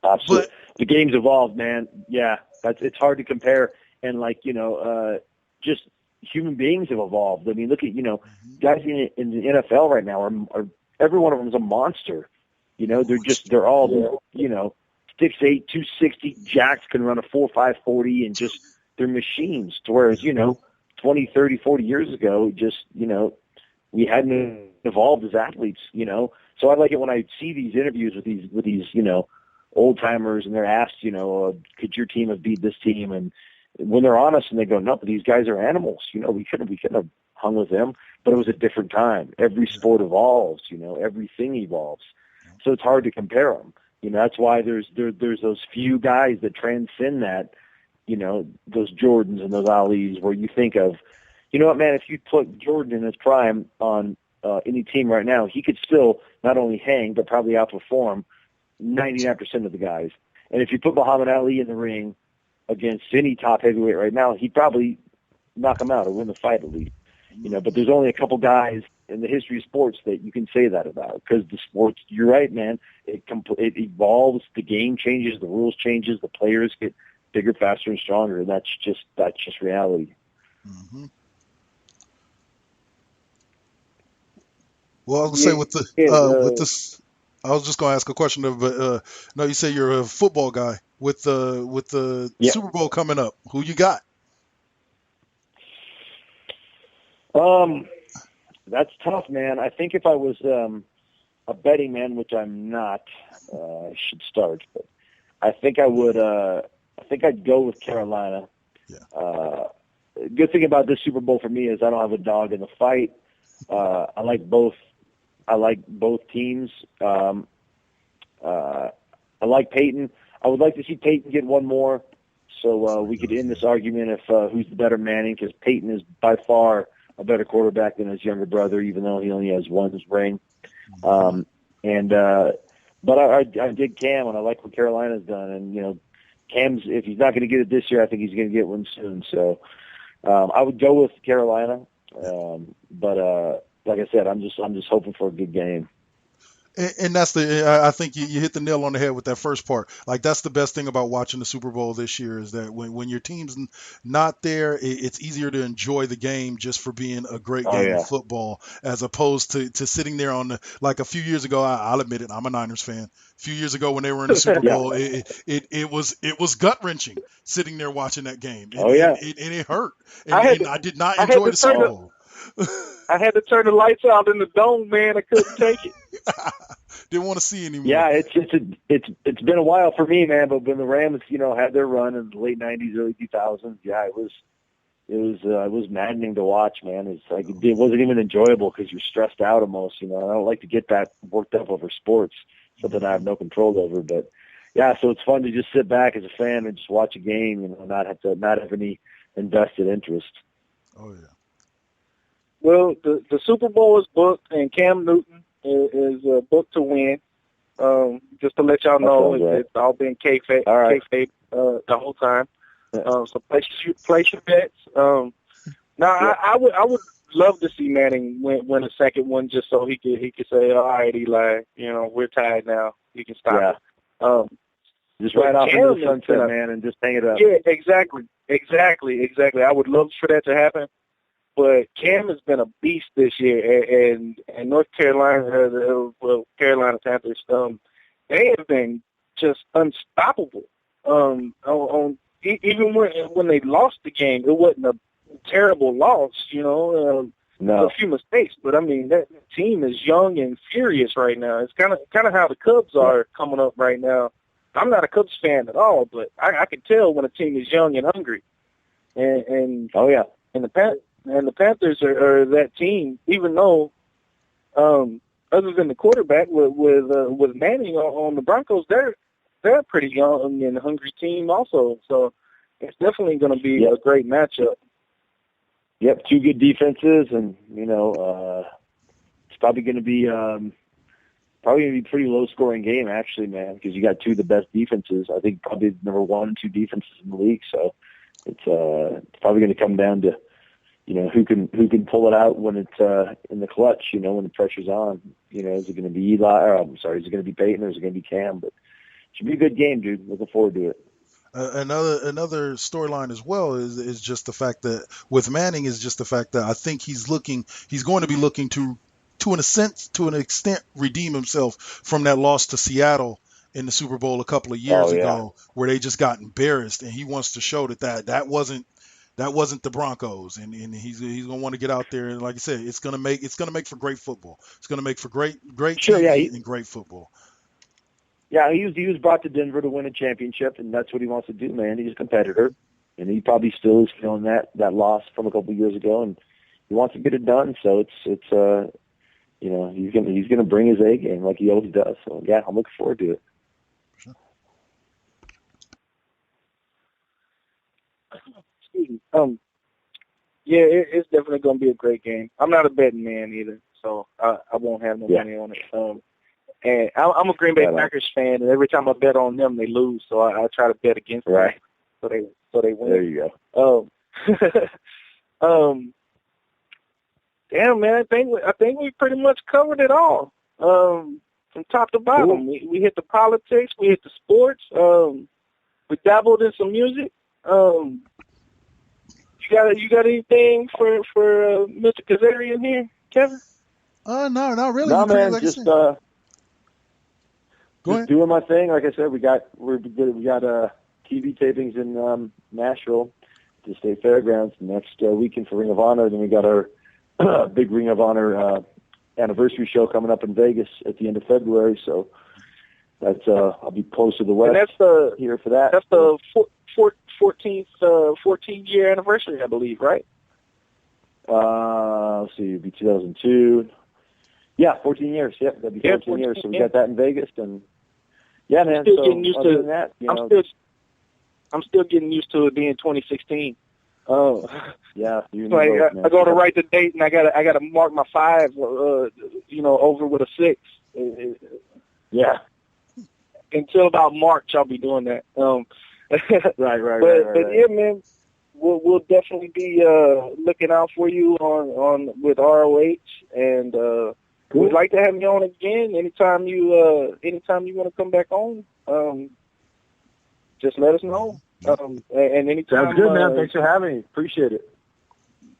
Speaker 5: Absolutely. But the game's evolved, man. Yeah, it's hard to compare. And, like, you know, just human beings have evolved. I mean, look at, you know, guys in the NFL right now are every one of them is a monster. You know, they're all, you know, 6'8", 260, jacks, can run a 4.5 40, and just they're machines. Whereas, you know, 20, 30, 40 years ago, just, you know, we hadn't evolved as athletes, you know. So I like it when I see these interviews with these, you know, old timers, and they're asked, you know, could your team have beat this team? And when they're honest and they go, no, but these guys are animals. You know, we couldn't have hung with them, but it was a different time. Every sport evolves, you know, everything evolves. So it's hard to compare them. You know, that's why there's those few guys that transcend that, you know, those Jordans and those Alis, where you think of, you know what, man, if you put Jordan in his prime on any team right now, he could still not only hang, but probably outperform 99% of the guys. And if you put Muhammad Ali in the ring against any top heavyweight right now, he'd probably knock him out or win the fight at least. You know, but there's only a couple guys in the history of sports that you can say that about, because the sports, you're right, man, it evolves, the game changes, the rules changes, the players get bigger, faster, and stronger, and that's just reality.
Speaker 3: Mm-hmm. Well, I was gonna say with this, I was just gonna ask a question, but no, you say you're a football guy. With the Super Bowl coming up, who you got?
Speaker 5: That's tough, man. I think if I was a betting man, which I'm not, I should start, but I think I would. I think I'd go with Carolina. Yeah. Good thing about this Super Bowl for me is I don't have a dog in the fight. I like both. I like both teams. I like Peyton. I would like to see Peyton get one more, so we could end this argument if who's the better Manning, because Peyton is by far a better quarterback than his younger brother, even though he only has one ring. But I dig Cam, and I like what Carolina's done. And, you know, Cam's, if he's not going to get it this year, I think he's going to get one soon. So I would go with Carolina. But like I said, I'm just hoping for a good game.
Speaker 3: And that's I think you hit the nail on the head with that first part. Like, that's the best thing about watching the Super Bowl this year, is that when your team's not there, it's easier to enjoy the game just for being a great game of football, as opposed to sitting there like a few years ago. I'll admit it, I'm a Niners fan. A few years ago when they were in the Super Bowl, it was gut wrenching sitting there watching that game. And it hurt. And I did not enjoy the Super Bowl.
Speaker 4: I had to turn the lights out in the dome, man. I couldn't take it.
Speaker 3: Didn't want to see anymore.
Speaker 5: Yeah, it's been a while for me, man. But when the Rams, you know, had their run in the late '90s, early 2000s, yeah, it was maddening to watch, man. It's like it wasn't even enjoyable because you're stressed out almost. You know, I don't like to get that worked up over sports. something I have no control over. But yeah, so it's fun to just sit back as a fan and just watch a game, not have any vested interest.
Speaker 3: Oh yeah.
Speaker 4: Well, the Super Bowl is booked, and Cam Newton is booked to win. Just to let y'all know, it's all been kayfabe, kayfabe the whole time. So place your bets. I would love to see Manning win a second one, just so he could say, "All right, Eli, we're tied now. You can stop it."
Speaker 5: Just right off into the sunset, man, and just hang it up.
Speaker 4: Yeah, exactly. I would love for that to happen. But Cam has been a beast this year, and North Carolina, Carolina Panthers, they have been just unstoppable. Even when they lost the game, it wasn't a terrible loss,
Speaker 5: No.
Speaker 4: A few mistakes, but I mean that team is young and furious right now. It's kind of how the Cubs are coming up right now. I'm not a Cubs fan at all, but I can tell when a team is young and hungry. And the Panthers are that team, even though other than the quarterback with Manning on the Broncos, they're a pretty young and hungry team also. So it's definitely going to be a great matchup.
Speaker 5: Yep, two good defenses, and it's probably going to be a pretty low-scoring game, actually, man, because you got two of the best defenses. I think probably number 1 and 2 defenses in the league. So it's probably going to come down to who can pull it out when it's in the clutch. When the pressure's on. Is it going to be is it going to be Peyton, or is it going to be Cam? But it should be a good game, dude. Looking forward to it.
Speaker 3: Another storyline as well is just the fact that with Manning is just the fact that I think he's going to be looking to an extent redeem himself from that loss to Seattle in the Super Bowl a couple of years ago, where they just got embarrassed, and he wants to show that wasn't the Broncos, and he's gonna want to get out there, and like I said, it's gonna make for great football. It's gonna make for great TV and great football.
Speaker 5: Yeah, he was brought to Denver to win a championship, and that's what he wants to do, man. He's a competitor, and he probably still is feeling that loss from a couple of years ago, and he wants to get it done. So it's he's gonna bring his A game like he always does. So yeah, I'm looking forward to it.
Speaker 3: Sure.
Speaker 4: Excuse me. It's definitely gonna be a great game. I'm not a betting man either, so I won't have no money on it. And I'm a Green Bay Packers fan, and every time I bet on them, they lose. So I try to bet against them, so they win.
Speaker 5: There you go.
Speaker 4: Damn, man, I think we pretty much covered it all, from top to bottom. Cool. We hit the politics, we hit the sports, we dabbled in some music. You got anything for Mr. Kazerian here, Kevin?
Speaker 3: No, not really.
Speaker 5: No, man, just doing my thing. Like I said, we got TV tapings in Nashville, the State Fairgrounds next weekend for Ring of Honor. Then we got our big Ring of Honor anniversary show coming up in Vegas at the end of February. So that's I'll be close to the West.
Speaker 4: And that's
Speaker 5: here for that.
Speaker 4: That's the 14-year anniversary, I believe, right?
Speaker 5: Let's see, it'd be 2002. Yeah, 14 years. Yep, that'd be 14 years. So we got that in Vegas, and yeah, man.
Speaker 4: I'm still getting used to that. I'm still getting used to it being 2016. Oh,
Speaker 5: yeah.
Speaker 4: I go to write the date, and I gotta mark my 5, over with a 6.
Speaker 5: Yeah.
Speaker 4: Until about March, I'll be doing that.
Speaker 5: Right.
Speaker 4: But yeah, man, we'll definitely be looking out for you on with ROH, and
Speaker 5: cool.
Speaker 4: We'd like to have you on again anytime you want to come back on. Just let us know. And anytime.
Speaker 5: Sounds good, man. Thanks for having me. Appreciate it.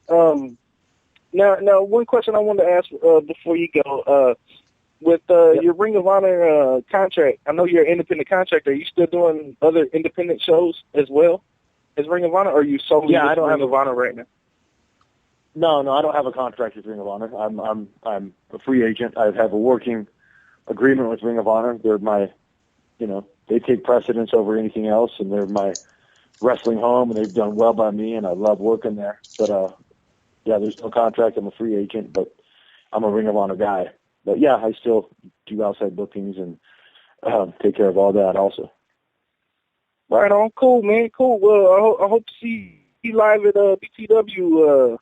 Speaker 4: Now, one question I wanted to ask before you go. With your Ring of Honor contract, I know you're an independent contractor. Are you still doing other independent shows as well as Ring of Honor, or are you solely with Ring of Honor right now?
Speaker 5: No, I don't have a contract with Ring of Honor. I'm a free agent. I have a working agreement with Ring of Honor. They're my, they take precedence over anything else, and they're my wrestling home, and they've done well by me, and I love working there. But there's no contract. I'm a free agent, but I'm a Ring of Honor guy. But yeah, I still do outside bookings and take care of all that also.
Speaker 4: Right on. Cool, man. Cool. Well, I hope to see you live at BTW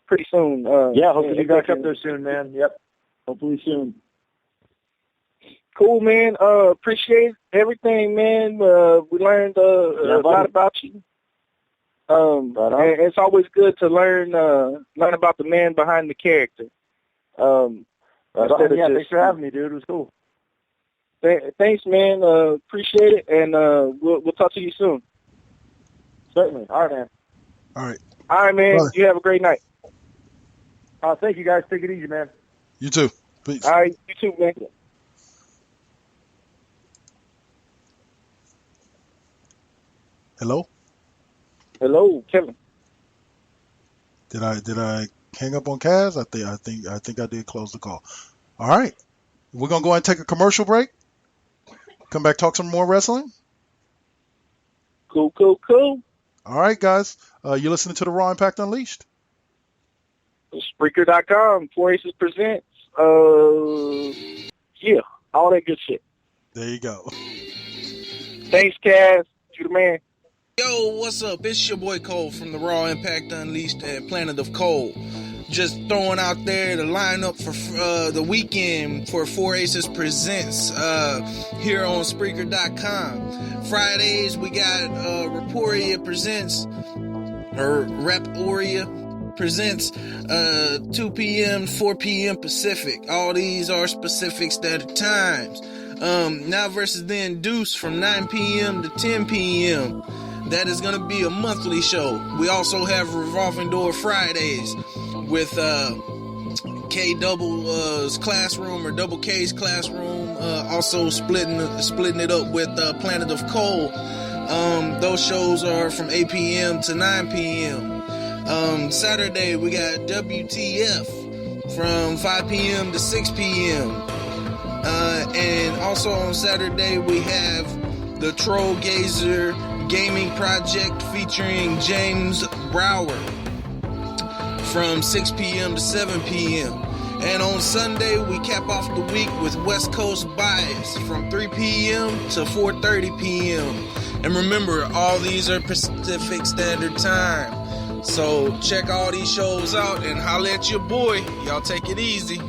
Speaker 4: pretty soon.
Speaker 5: Yeah, hope to be back up there soon, man. Yep. Hopefully soon.
Speaker 4: Cool, man. Appreciate everything, man. We learned a lot about you. And it's always good to learn about the man behind the character.
Speaker 5: Thanks for having me, dude. It was cool.
Speaker 4: Thanks, man. Appreciate it, and we'll talk to you soon.
Speaker 5: Certainly. All right, man.
Speaker 3: All
Speaker 4: right, man. Bye. You have a great night.
Speaker 5: Thank you, guys. Take it easy, man.
Speaker 3: You too. Peace.
Speaker 4: All right, you too, man.
Speaker 3: Hello,
Speaker 4: Kevin.
Speaker 3: Did I hang up on Kaz? I think I did close the call. All right, we're gonna go ahead and take a commercial break. Come back, talk some more wrestling.
Speaker 4: Cool.
Speaker 3: All right, guys, you're listening to the Raw Impact Unleashed.
Speaker 4: Spreaker.com, 4 Aces presents. Yeah, all that good shit.
Speaker 3: There you go.
Speaker 4: Thanks, Kaz. You the man.
Speaker 6: Yo, what's up? It's your boy Cole from the Raw Impact Unleashed and Planet of Cole. Just throwing out there the lineup for the weekend for 4 Aces Presents here on Spreaker.com. Fridays, we got Raporia Presents, or Raporia Presents, 2 p.m., 4 p.m. Pacific. All these are Pacific Standard Times. Now versus then Deuce from 9 p.m. to 10 p.m. That is going to be a monthly show. We also have Revolving Door Fridays with K Double's classroom, or Double K's classroom. Also splitting it up with Planet of Cole. Those shows are from 8 p.m. to 9 p.m. Saturday we got WTF from 5 p.m. to 6 p.m. And also on Saturday we have the Troll Gazer Gaming Project featuring James Brower from 6 p.m. to 7 p.m. And on Sunday, we cap off the week with West Coast Bias from 3 p.m. to 4:30 p.m. And remember, all these are Pacific Standard Time. So check all these shows out and holla at your boy. Y'all take it easy.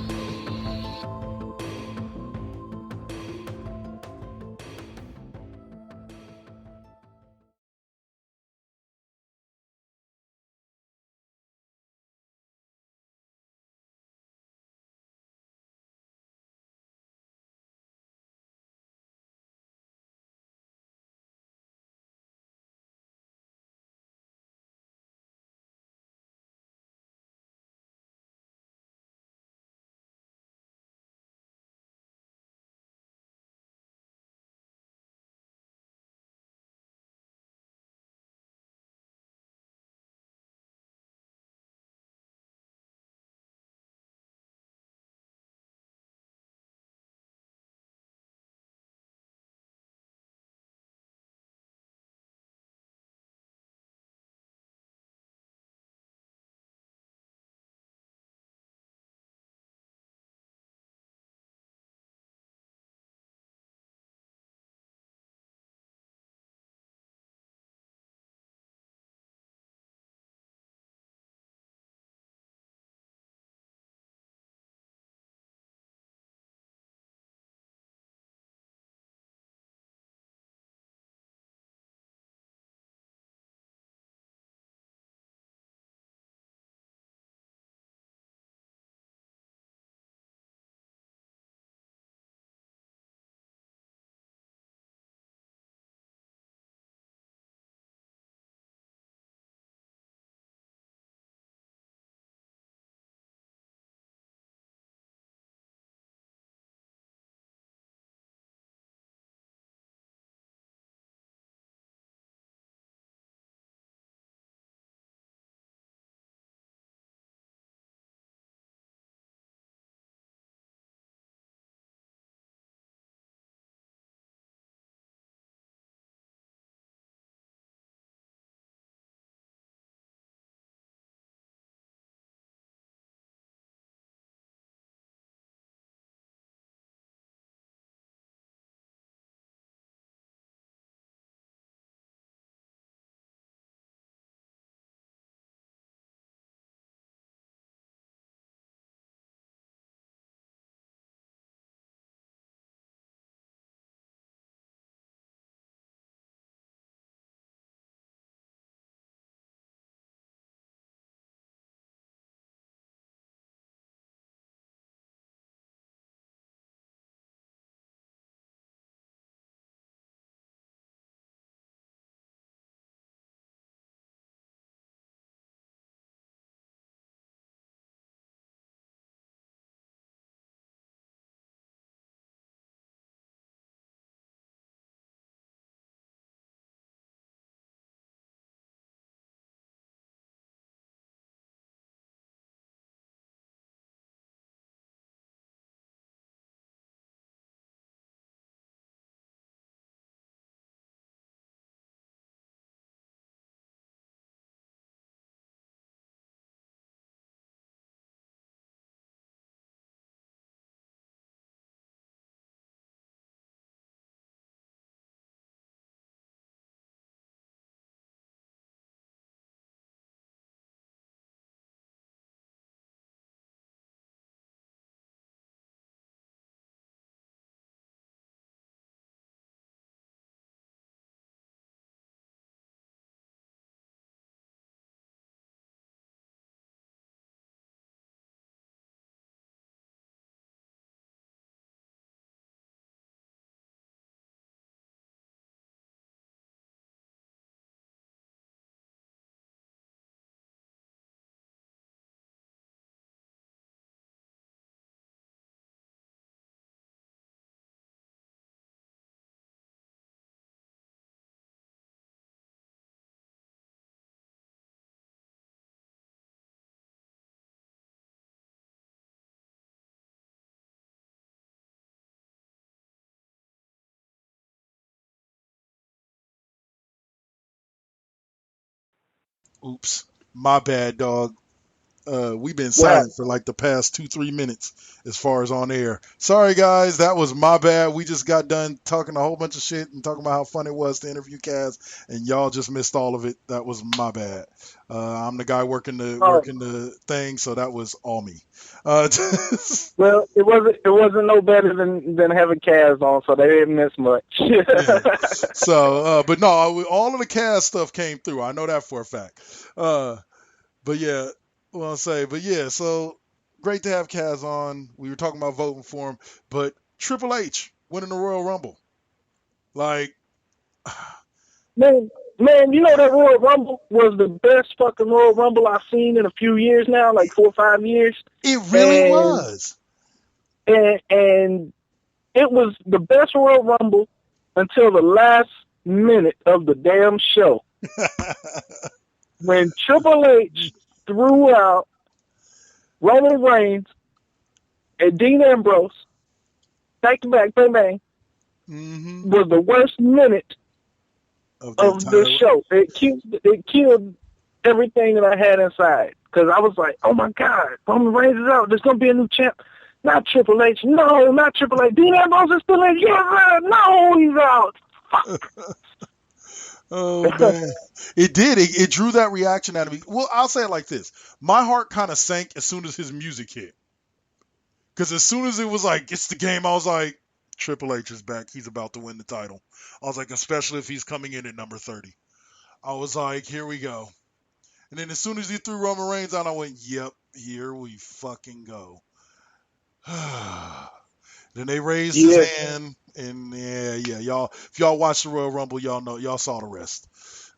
Speaker 3: Oops. My bad, dog. We've been silent for like the past 2-3 minutes as far as on air. Sorry, guys. That was my bad. We just got done talking a whole bunch of shit and talking about how fun it was to interview Kaz, and y'all just missed all of it. That was my bad. I'm the guy working the thing, so that was all me.
Speaker 4: Well, it wasn't no better than having Kaz on, so they didn't miss much.
Speaker 3: Yeah. So, but no, all of the Kaz stuff came through. I know that for a fact. But yeah. Well, so great to have Kaz on. We were talking about voting for him, but Triple H winning the Royal Rumble. Like,
Speaker 4: man, you know that Royal Rumble was the best fucking Royal Rumble I've seen in a few years now, like 4 or 5 years.
Speaker 3: It really was.
Speaker 4: And it was the best Royal Rumble until the last minute of the damn show. When Triple H threw out Roman Reigns and Dean Ambrose, back to back, bang bang, was the worst minute of the show. It killed everything that I had inside, because I was like, oh my God, Roman Reigns is out. There's gonna be a new champ. Not Triple H. No, not Triple H. Dean Ambrose is still in. Yeah, no, he's out. Fuck.
Speaker 3: Oh, man. It did. It drew that reaction out of me. Well, I'll say it like this. My heart kind of sank as soon as his music hit. Because as soon as it was like, it's the game, I was like, Triple H is back. He's about to win the title. I was like, especially if he's coming in at number 30. I was like, here we go. And then as soon as he threw Roman Reigns out, I went, yep, here we fucking go. Then they raised his hand, and yeah, y'all. If y'all watched the Royal Rumble, y'all know, y'all saw the rest.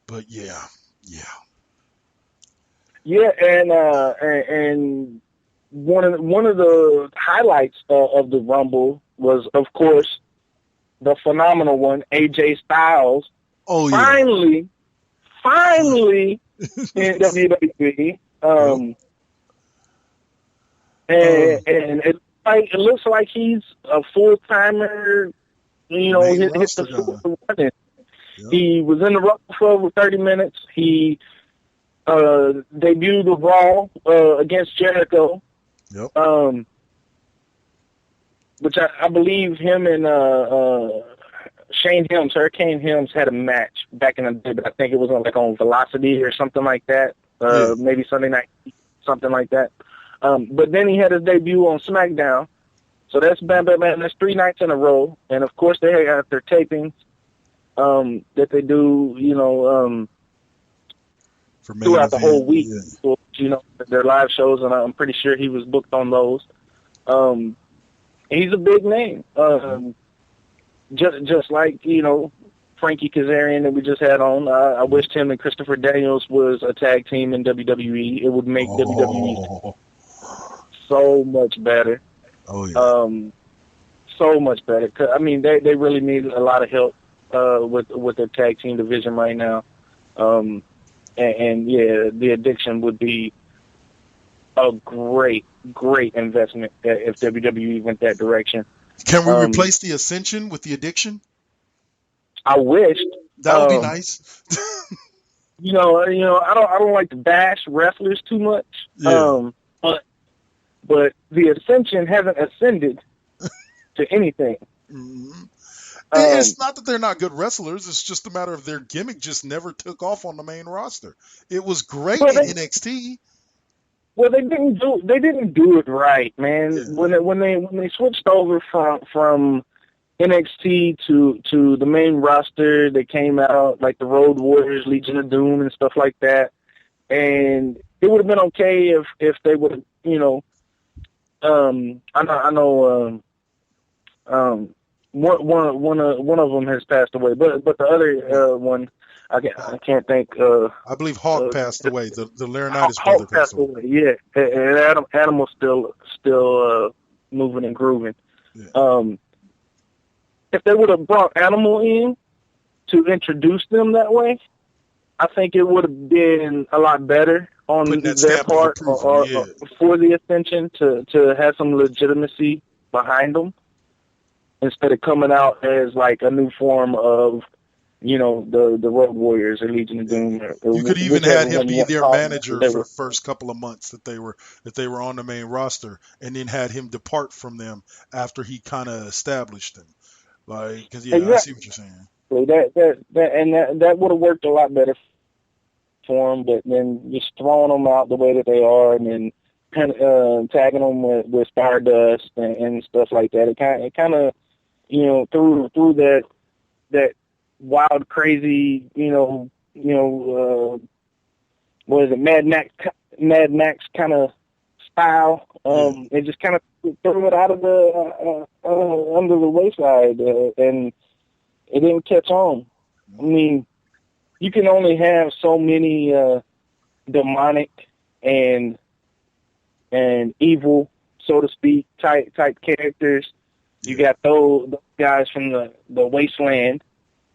Speaker 3: But yeah.
Speaker 4: And one of the highlights of the Rumble was, of course, the phenomenal one, AJ Styles.
Speaker 3: Oh yeah.
Speaker 4: Finally in WWE. And it looks like he's a full-timer, you know, hit the floor running. Yep. He was in the Rumble for over 30 minutes. He debuted the Raw against Jericho.
Speaker 3: Yep.
Speaker 4: Which I believe him and Hurricane Helms had a match back in the day, but I think it was on Velocity or something like that. Maybe Sunday night, something like that. But then he had his debut on SmackDown. So that's bam, bam, bam. That's 3 nights in a row. And, of course, they have their tapings that they do, you know, throughout the whole week. Yeah. So, you know, their live shows, and I'm pretty sure he was booked on those. He's a big name. Just like, you know, Frankie Kazarian that we just had on. I wished him and Christopher Daniels was a tag team in WWE. It would make WWE so much better.
Speaker 3: Oh yeah.
Speaker 4: So much better. I mean, they really need a lot of help with their tag team division right now. And yeah, the Addiction would be a great investment if WWE went that direction.
Speaker 3: Can we replace the Ascension with the Addiction?
Speaker 4: I wished.
Speaker 3: That would be nice.
Speaker 4: you know, I don't like to bash wrestlers too much.
Speaker 3: Yeah.
Speaker 4: But the Ascension hasn't ascended to anything.
Speaker 3: Mm-hmm. It's not that they're not good wrestlers. It's just a matter of their gimmick just never took off on the main roster. It was great in NXT.
Speaker 4: Well, they didn't do it right, man. Yeah. When they switched over from NXT to the main roster, they came out like the Road Warriors, Legion of Doom, and stuff like that. And it would have been okay if they would have, you know. I know. One of them has passed away, but the other one, I can't think.
Speaker 3: I believe Hawk passed away. The Laurinaitis brother passed away.
Speaker 4: Yeah, and Adam was still moving and grooving.
Speaker 3: Yeah.
Speaker 4: If they would have brought Animal in to introduce them that way, I think it would have been a lot better on their part or for the Ascension to have some legitimacy behind them, instead of coming out as like a new form of the Road Warriors or Legion of Doom. Or
Speaker 3: you could even had him be their manager
Speaker 4: for
Speaker 3: the first couple of months that they were on the main roster, and then had him depart from them after he kind of established them. Like, because I see what you're saying.
Speaker 4: That would have worked a lot better for him, but then just throwing them out the way that they are, and then kind of tagging them with Stardust and stuff like that. It kind of through that wild, crazy, what is it, Mad Max kind of style. It just kind of threw it out of the under the wayside, and it didn't catch on. I mean, you can only have so many demonic and evil, so to speak, type characters. You got those guys from the Wasteland,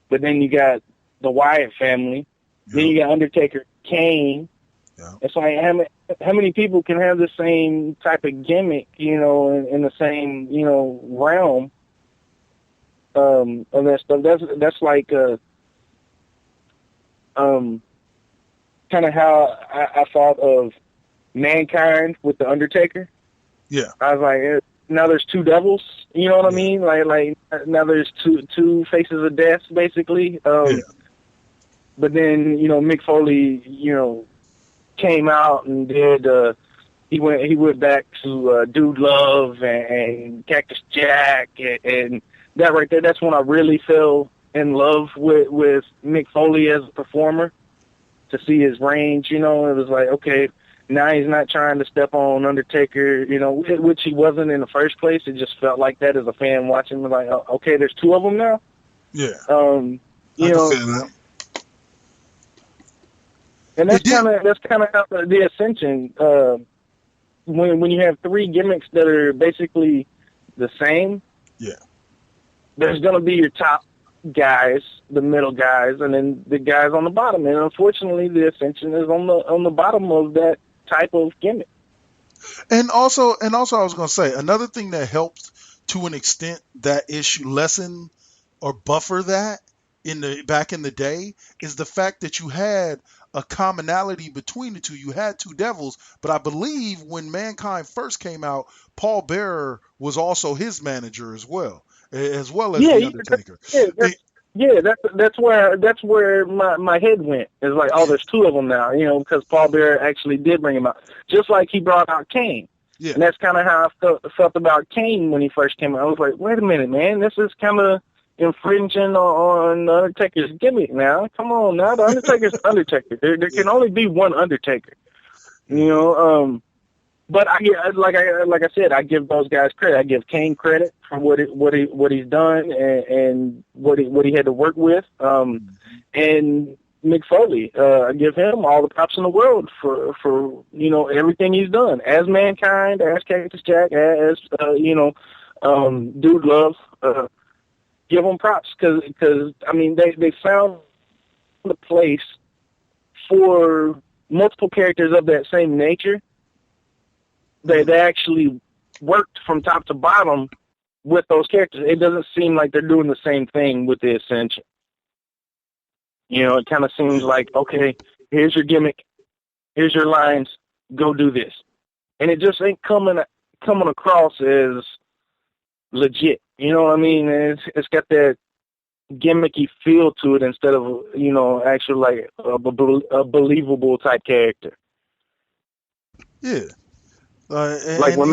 Speaker 4: but then you got the Wyatt family. Yeah. Then you got Undertaker, Kane. Yeah. It's like how many people can have the same type of gimmick, in the same realm of that stuff. That's like kind of how I thought of Mankind with the Undertaker.
Speaker 3: Yeah,
Speaker 4: I was like, now there's two devils. You know what I mean? Like now there's two faces of death, basically. But then Mick Foley, came out and did. He went back to Dude Love and Cactus Jack and that right there. That's when I really fell in love with Mick Foley as a performer. To see his range, it was like, okay, now he's not trying to step on Undertaker, which he wasn't in the first place. It just felt like that as a fan watching. Like, okay, there's two of them now.
Speaker 3: Yeah.
Speaker 4: You know, and that's kind of how the Ascension. When you have three gimmicks that are basically the same.
Speaker 3: Yeah.
Speaker 4: There's gonna be your top guys, the middle guys, and then the guys on the bottom. And unfortunately, the Ascension is on the bottom of that type of gimmick.
Speaker 3: And also, I was going to say another thing that helped to an extent that issue lessen or buffer that back in the day is the fact that you had a commonality between the two. You had two devils, but I believe when Mankind first came out, Paul Bearer was also his manager as well as the Undertaker.
Speaker 4: That's where my head went. It's like, oh, there's two of them now, because Paul Bearer actually did bring him out, just like he brought out Kane.
Speaker 3: Yeah.
Speaker 4: And that's kind of how I felt about Kane when he first came out. I was like, wait a minute, man, this is kind of infringing on the Undertaker's gimmick now. Come on now, the Undertaker's the Undertaker. There can only be one Undertaker, But like I said, I give those guys credit. I give Kane credit for what he's done and what he had to work with. And Mick Foley, I give him all the props in the world for everything he's done as Mankind, as Cactus Jack, as Dude Love. Give them props because I mean they found the place for multiple characters of that same nature. They actually worked from top to bottom with those characters. It doesn't seem like they're doing the same thing with the Ascension. It kind of seems like, okay, here's your gimmick, here's your lines, go do this, and it just ain't coming across as legit. You know what I mean? It's got that gimmicky feel to it instead of actually like a believable type character.
Speaker 3: Yeah.
Speaker 4: Like when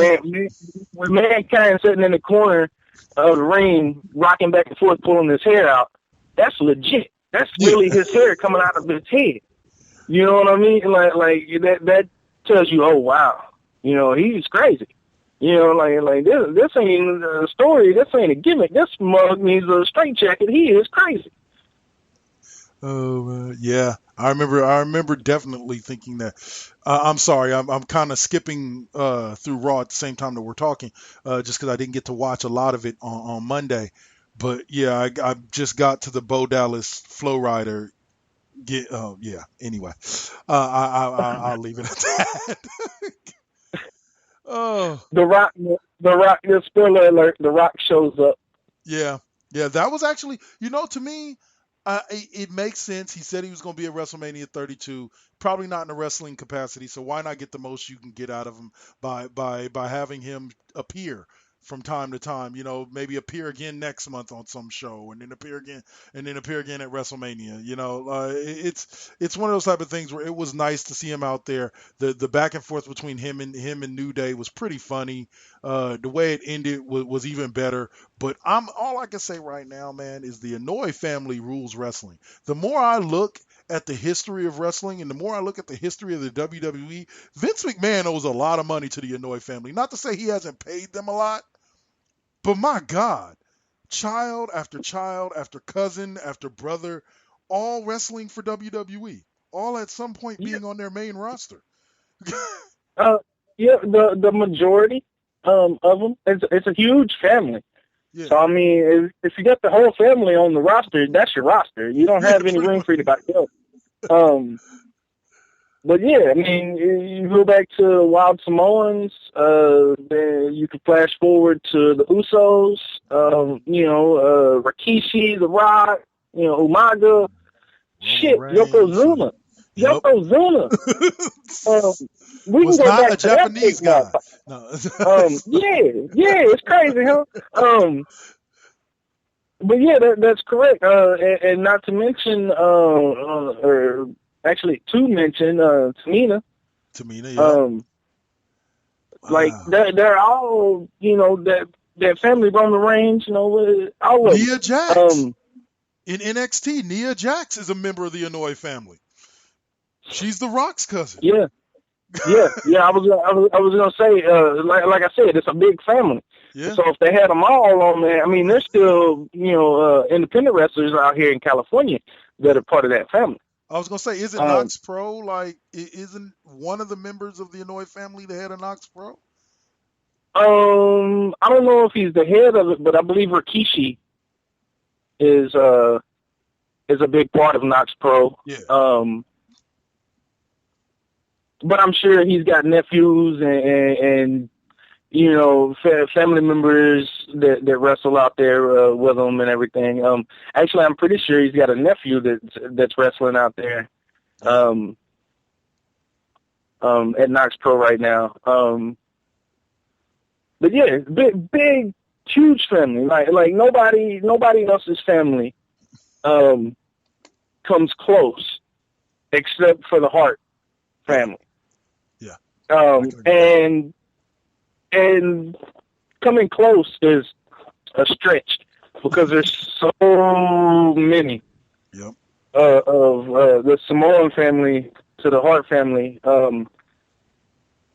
Speaker 4: Mankind sitting in the corner of the ring, rocking back and forth, pulling his hair out, that's legit. That's really his hair coming out of his head. You know what I mean? Like that tells you, oh wow, he's crazy. Like this ain't a story. This ain't a gimmick. This mug needs a straight jacket. He is crazy.
Speaker 3: Oh yeah, I remember definitely thinking that. I'm sorry, I'm kind of skipping through Raw at the same time that we're talking, just because I didn't get to watch a lot of it on Monday. But yeah, I just got to the Bo Dallas Flow Rider. Anyway, I'll leave it at that. Oh,
Speaker 4: The Rock. Spoiler alert: The Rock shows up.
Speaker 3: Yeah, that was actually, to me, It makes sense. He said he was going to be at WrestleMania 32, probably not in a wrestling capacity. So why not get the most you can get out of him by having him appear from time to time? You know, maybe appear again next month on some show, and then appear again, at WrestleMania. You know, it's one of those type of things where it was nice to see him out there. The back and forth between him and New Day was pretty funny. The way it ended was even better. But all I can say right now, man, is the Anoa'i family rules wrestling. The more I look at the history of wrestling and the more I look at the history of the WWE, Vince McMahon owes a lot of money to the Anoa'i family. Not to say he hasn't paid them a lot, but my God, child after cousin after brother, all wrestling for WWE, all at some point being on their main roster.
Speaker 4: Yeah, the majority of them. It's a huge family. Yeah. So I mean, if you got the whole family on the roster, that's your roster. You don't have any room for anybody else. But yeah, I mean, you go back to Wild Samoans. Then you can flash forward to the Usos. Rikishi, The Rock. Umaga. Shit, Yokozuna.
Speaker 3: Yep.
Speaker 4: Yokozuna. We
Speaker 3: was
Speaker 4: can go
Speaker 3: not
Speaker 4: back
Speaker 3: a
Speaker 4: to
Speaker 3: Japanese guy. No.
Speaker 4: Yeah, it's crazy, huh? But yeah, that's correct. And not to mention, or actually to mention, Tamina.
Speaker 3: Tamina, yeah.
Speaker 4: Like they're all, that family Roman Reigns, all of
Speaker 3: Nia Jax. In NXT, Nia Jax is a member of the Anoa'i family. She's The Rock's cousin.
Speaker 4: Yeah. Yeah. I was gonna say, like I said, it's a big family. Yeah. So if they had them all on there, I mean, there's still, independent wrestlers out here in California that are part of that family.
Speaker 3: I was gonna say, isn't Knox Pro isn't one of the members of the Anoa'i family the head of Knox Pro?
Speaker 4: I don't know if he's the head of it, but I believe Rikishi is a big part of Knox Pro.
Speaker 3: Yeah.
Speaker 4: But I'm sure he's got nephews and family members that wrestle out there with him and everything. Actually, I'm pretty sure he's got a nephew that's wrestling out there at Knox Pro right now. But yeah, big, huge family. Like nobody else's family comes close except for the Hart family.
Speaker 3: Yeah.
Speaker 4: And coming close is a stretch because there's so many of the Samoan family to the Hart family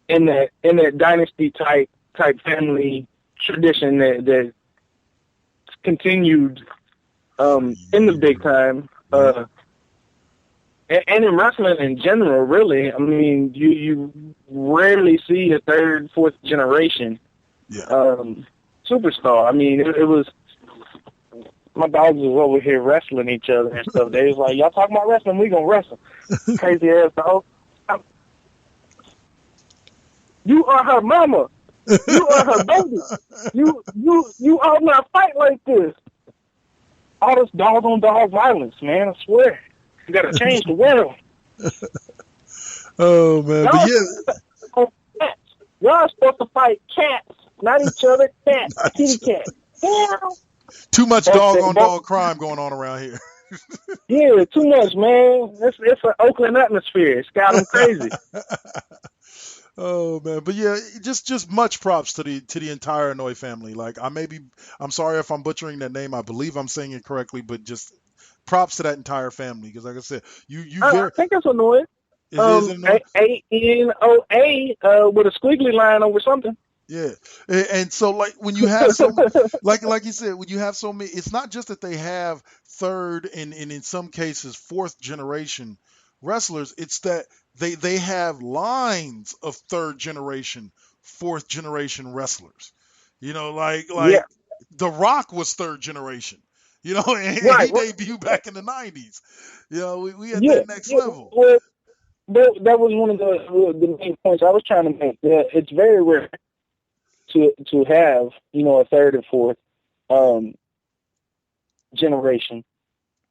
Speaker 4: in that dynasty type family tradition that continued in the big time. And in wrestling in general, really, I mean, you rarely see a third, fourth generation superstar. I mean, it was, my dogs was over here wrestling each other and stuff. They was like, y'all talking about wrestling? We gonna wrestle. Crazy ass dog. You are her mama. You are her baby. You ought not fight like this. All this dog on dog violence, man, I swear. You gotta change the world.
Speaker 3: Oh man, but yeah.
Speaker 4: Y'all supposed to fight cats, not each other. Cats, kitty cats.
Speaker 3: Too much dog on dog crime going on around here.
Speaker 4: Yeah, too much, man. It's an Oakland atmosphere. It's got them crazy.
Speaker 3: Oh man, but yeah, just much props to the entire Anoa'i family. Like I'm sorry if I'm butchering that name. I believe I'm saying it correctly, but just props to that entire family because, like I said,
Speaker 4: I think it's Anoa'i. A-N-O-A with a squiggly line over something.
Speaker 3: Yeah, and so like when you have so like you said, when you have so many, it's not just that they have third and in some cases fourth generation wrestlers. It's that they have lines of third generation, fourth generation wrestlers. Like The Rock was third generation. And he debuted back in the 90s. We at that next level.
Speaker 4: Well, that was one of the main points I was trying to make. It's very rare to have, a third and fourth generation.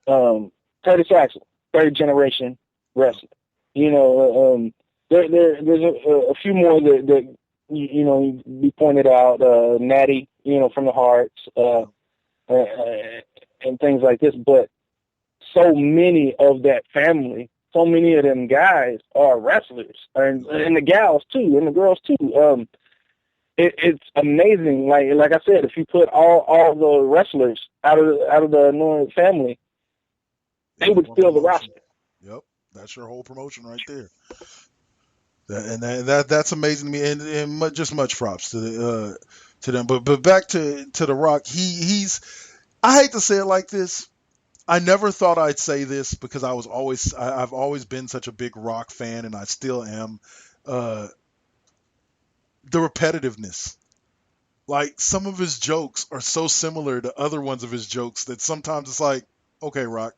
Speaker 4: Curtis Axel, third generation wrestler. You know, there's a few more that you know be pointed out. Natty, you know, from the Hearts, and things like this. But so many of that family, so many of them guys are wrestlers, and the gals too, and the girls too. It's amazing. Like I said, if you put all the wrestlers out of the North family, they would fill the roster.
Speaker 3: Yep, that's your whole promotion right there. That's amazing to me, and just much props to them. But back to The Rock, he's I hate to say it like this. I never thought I'd say this because I've always been such a big Rock fan, and I still am. The repetitiveness. Like, some of his jokes are so similar to other ones of his jokes that sometimes it's like, okay, Rock,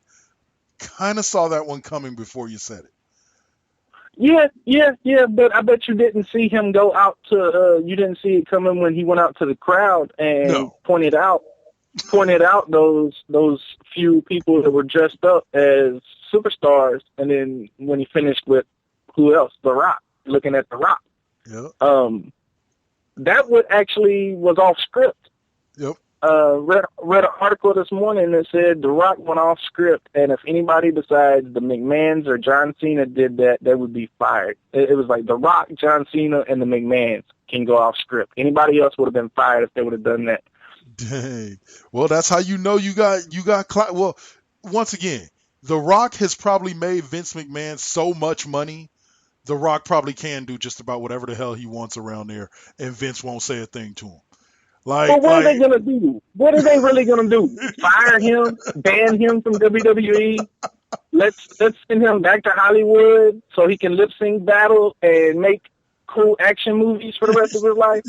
Speaker 3: kind of saw that one coming before you said it.
Speaker 4: Yeah, but I bet you didn't see him go out to, you didn't see it coming when he went out to the crowd and pointed out those few people that were dressed up as superstars, and then when he finished with who else? The Rock, looking at The Rock.
Speaker 3: Yep.
Speaker 4: That was off script.
Speaker 3: Yep.
Speaker 4: Read an article this morning that said The Rock went off script, and if anybody besides the McMahons or John Cena did that, they would be fired. It was like The Rock, John Cena, and the McMahons can go off script. Anybody else would have been fired if they would have done that.
Speaker 3: Dang. Well, that's how you know you got well, once again, The Rock has probably made Vince McMahon so much money. The Rock probably can do just about whatever the hell he wants around there, and Vince won't say a thing to him.
Speaker 4: But what are they gonna do? What are they really gonna do? Fire him? Ban him from WWE? Let's send him back to Hollywood so he can lip sync battle and make cool action movies for the rest of his life?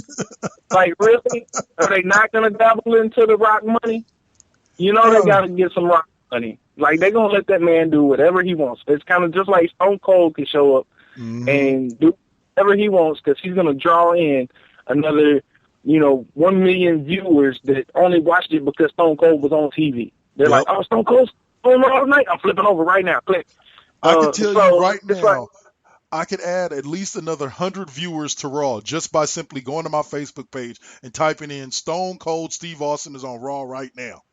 Speaker 4: Like, really? Are they not gonna dabble into the Rock money? You know they gotta get some Rock money. Like, they're gonna let that man do whatever he wants. It's kind of just like Stone Cold can show up and do whatever he wants because he's gonna draw in another 1 million viewers that only watched it because Stone Cold was on TV. They're like, oh, Stone Cold's on Raw tonight? I'm flipping over right now. Click.
Speaker 3: I can tell you right now, I could add at least another 100 viewers to Raw just by simply going to my Facebook page and typing in Stone Cold Steve Austin is on Raw right now.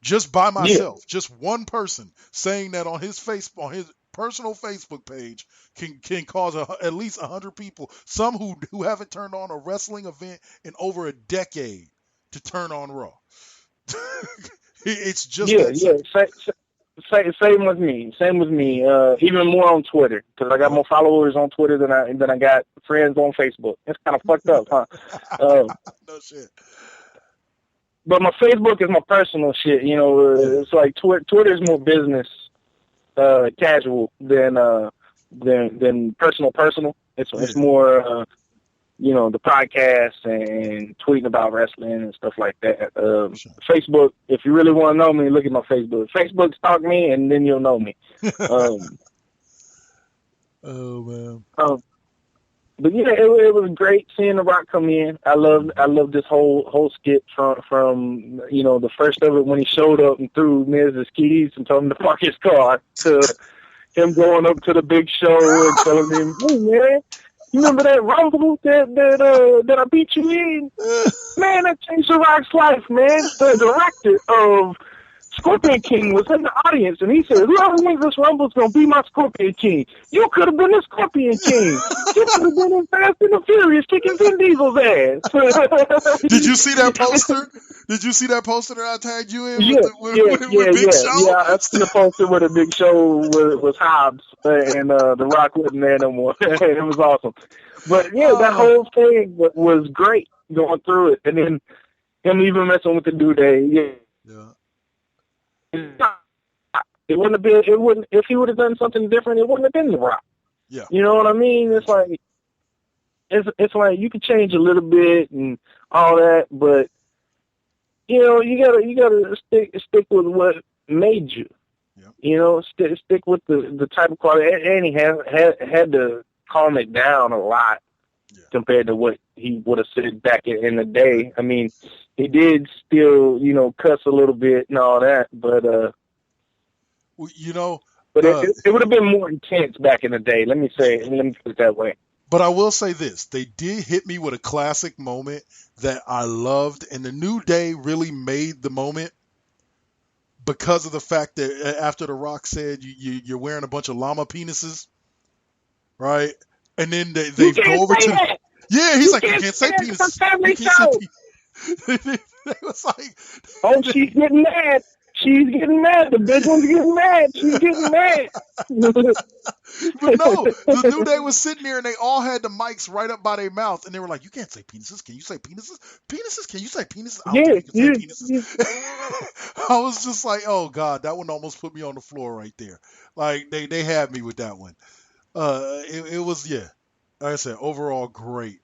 Speaker 3: Just by myself. Just one person saying that on his personal Facebook page can cause at least 100 people, some who haven't turned on a wrestling event in over a decade, to turn on Raw. It's just Same with me. Even more on Twitter, because I got more followers on Twitter than I got friends on Facebook. It's kind of fucked up, huh? No shit.
Speaker 4: But my Facebook is my personal shit. It's like Twitter's more business. Casual than personal. It's more the podcast and tweeting about wrestling and stuff like that. Facebook, if you really want to know me, look at my Facebook. Facebook stalk me and then you'll know me.
Speaker 3: Oh man.
Speaker 4: But yeah, it was great seeing The Rock come in. I love this whole skit from the first of it when he showed up and threw Miz's keys and told him to park his car, to him going up to the Big Show and telling him, "Hey man, you remember that Rumble that I beat you in? Man, that changed The Rock's life, man." The director of Scorpion King was in the audience, and he said, "Whoever wins this Rumble is going to be my Scorpion King. You could have been the Scorpion King. You could have been in Fast and the Furious kicking Vin Diesel's ass."
Speaker 3: Did you see that poster? Did you see that poster that I tagged you in? With Big Show?
Speaker 4: Yeah, I seen the poster where the Big Show was Hobbs, and The Rock wasn't there no more. It was awesome. But yeah, that whole thing was great going through it, and then him even messing with the New Day.
Speaker 3: Yeah.
Speaker 4: It wouldn't have been. It wouldn't. If he would have done something different, it wouldn't have been The Rock.
Speaker 3: Yeah.
Speaker 4: You know what I mean? It's like you can change a little bit and all that, but you gotta stick with what made you. Yeah. Stick with the type of quality. And he had to calm it down a lot compared to what he would have said back in the day. I mean, he did still, cuss a little bit and all that, but
Speaker 3: You know,
Speaker 4: but it would have been more intense back in the day. Let me put it that way.
Speaker 3: But I will say this: they did hit me with a classic moment that I loved, and the New Day really made the moment because of the fact that after The Rock said you're wearing a bunch of llama penises, right? And then they go over to
Speaker 4: that.
Speaker 3: he's like, you can't say penises. They was like,
Speaker 4: oh, she's getting mad. She's getting mad. The big one's getting mad. She's getting mad.
Speaker 3: But no, the New Day was sitting there and they all had the mics right up by their mouth, and they were like, "You can't say penises. Can you say penises? Penises? Can you say penises? I don't think you can say penises." I was just like, "Oh God, that one almost put me on the floor right there." Like they had me with that one. It was like I said, overall great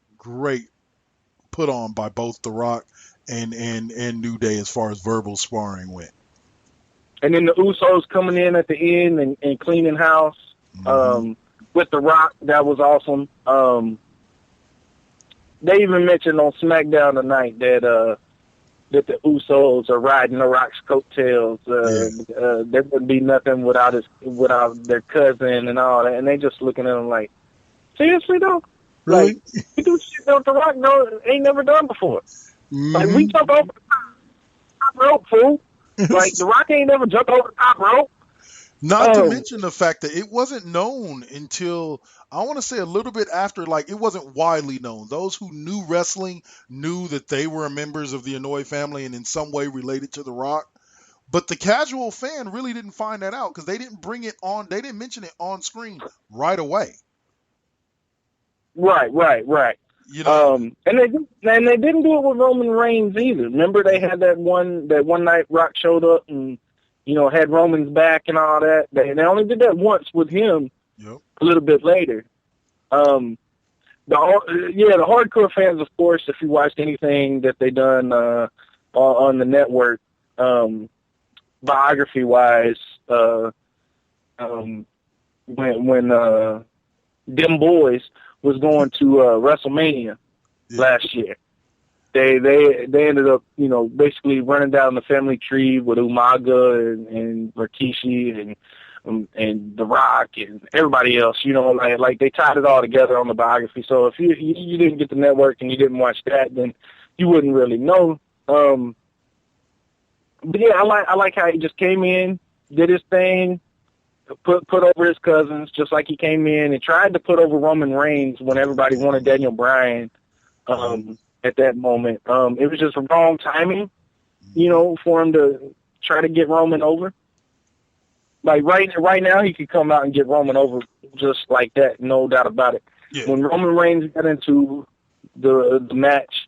Speaker 3: put on by both The Rock and New Day as far as verbal sparring went.
Speaker 4: And then the Usos coming in at the end and cleaning house. With The Rock, that was awesome. They even mentioned on SmackDown tonight that the Usos are riding The Rock's coattails. There wouldn't be nothing without their cousin and all that. And they just looking at him like, seriously though?
Speaker 3: Really?
Speaker 4: Like, we do shit that The Rock ain't never done before. Like, we jump over the top rope, fool. Like, The Rock ain't never jumped over the top rope.
Speaker 3: Not to mention the fact that it wasn't known until, I want to say a little bit after, like, it wasn't widely known. Those who knew wrestling knew that they were members of the Inoue family and in some way related to The Rock. But the casual fan really didn't find that out because they didn't they didn't mention it on screen right away.
Speaker 4: Right.
Speaker 3: You know,
Speaker 4: and they didn't do it with Roman Reigns either. Remember they had that one night Rock showed up and, you know, had Roman's back and all that. They only did that once with him.
Speaker 3: Yep.
Speaker 4: A little bit later. The hardcore fans, of course, if you watched anything that they done on the network, biography wise, when them boys was going to WrestleMania last year. They ended up, you know, basically running down the family tree with Umaga and Rikishi and The Rock and everybody else, you know, like they tied it all together on the biography. So if you didn't get the network and you didn't watch that, then you wouldn't really know. But yeah, I like how he just came in, did his thing, put over his cousins, just like he came in and tried to put over Roman Reigns when everybody wanted Daniel Bryan. At that moment, it was just wrong timing, you know, for him to try to get Roman over. Like right now, he could come out and get Roman over just like that, no doubt about it.
Speaker 3: Yeah.
Speaker 4: When Roman Reigns got into the match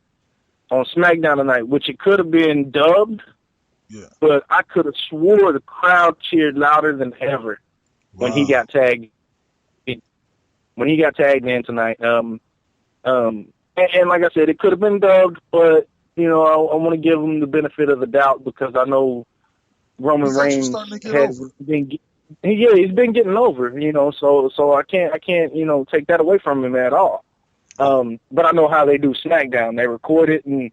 Speaker 4: on SmackDown tonight, which it could have been dubbed, but I could have swore the crowd cheered louder than ever when he got tagged. When he got tagged in tonight, And like I said, it could have been dubbed, but, you know, I want to give him the benefit of the doubt because I know Roman Reigns has been he's been getting over, you know, so I can't, you know, take that away from him at all. But I know how they do SmackDown. They record it and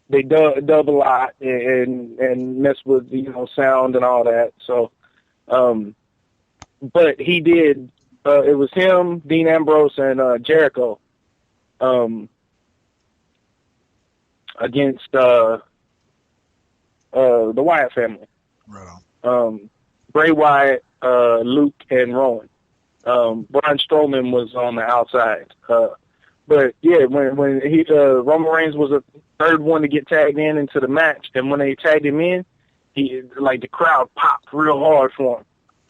Speaker 4: they dub a lot and mess with, you know, sound and all that. So, but he did, it was him, Dean Ambrose, and Jericho. Against the Wyatt family.
Speaker 3: Right
Speaker 4: on. Bray Wyatt, Luke, and Rowan. Braun Strowman was on the outside. But yeah, when Roman Reigns was the third one to get tagged into the match, and when they tagged him in, the crowd popped real hard for him.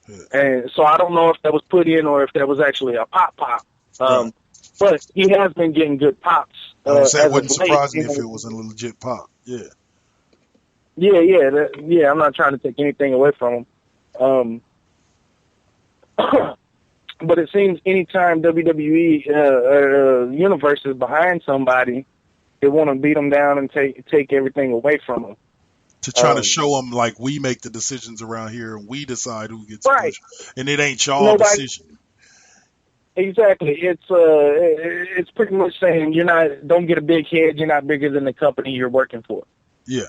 Speaker 4: Yeah. And so I don't know if that was put in or if that was actually a pop. But he has been getting good pops.
Speaker 3: It wouldn't surprise me if it was a legit pop. Yeah.
Speaker 4: Yeah. I'm not trying to take anything away from him. But it seems anytime WWE universe is behind somebody, they want to beat them down and take everything away from them.
Speaker 3: To try to show them, like, we make the decisions around here and we decide who gets pushed. And it ain't y'all decision.
Speaker 4: Exactly. It's pretty much saying don't get a big head. You're not bigger than the company you're working for.
Speaker 3: Yeah.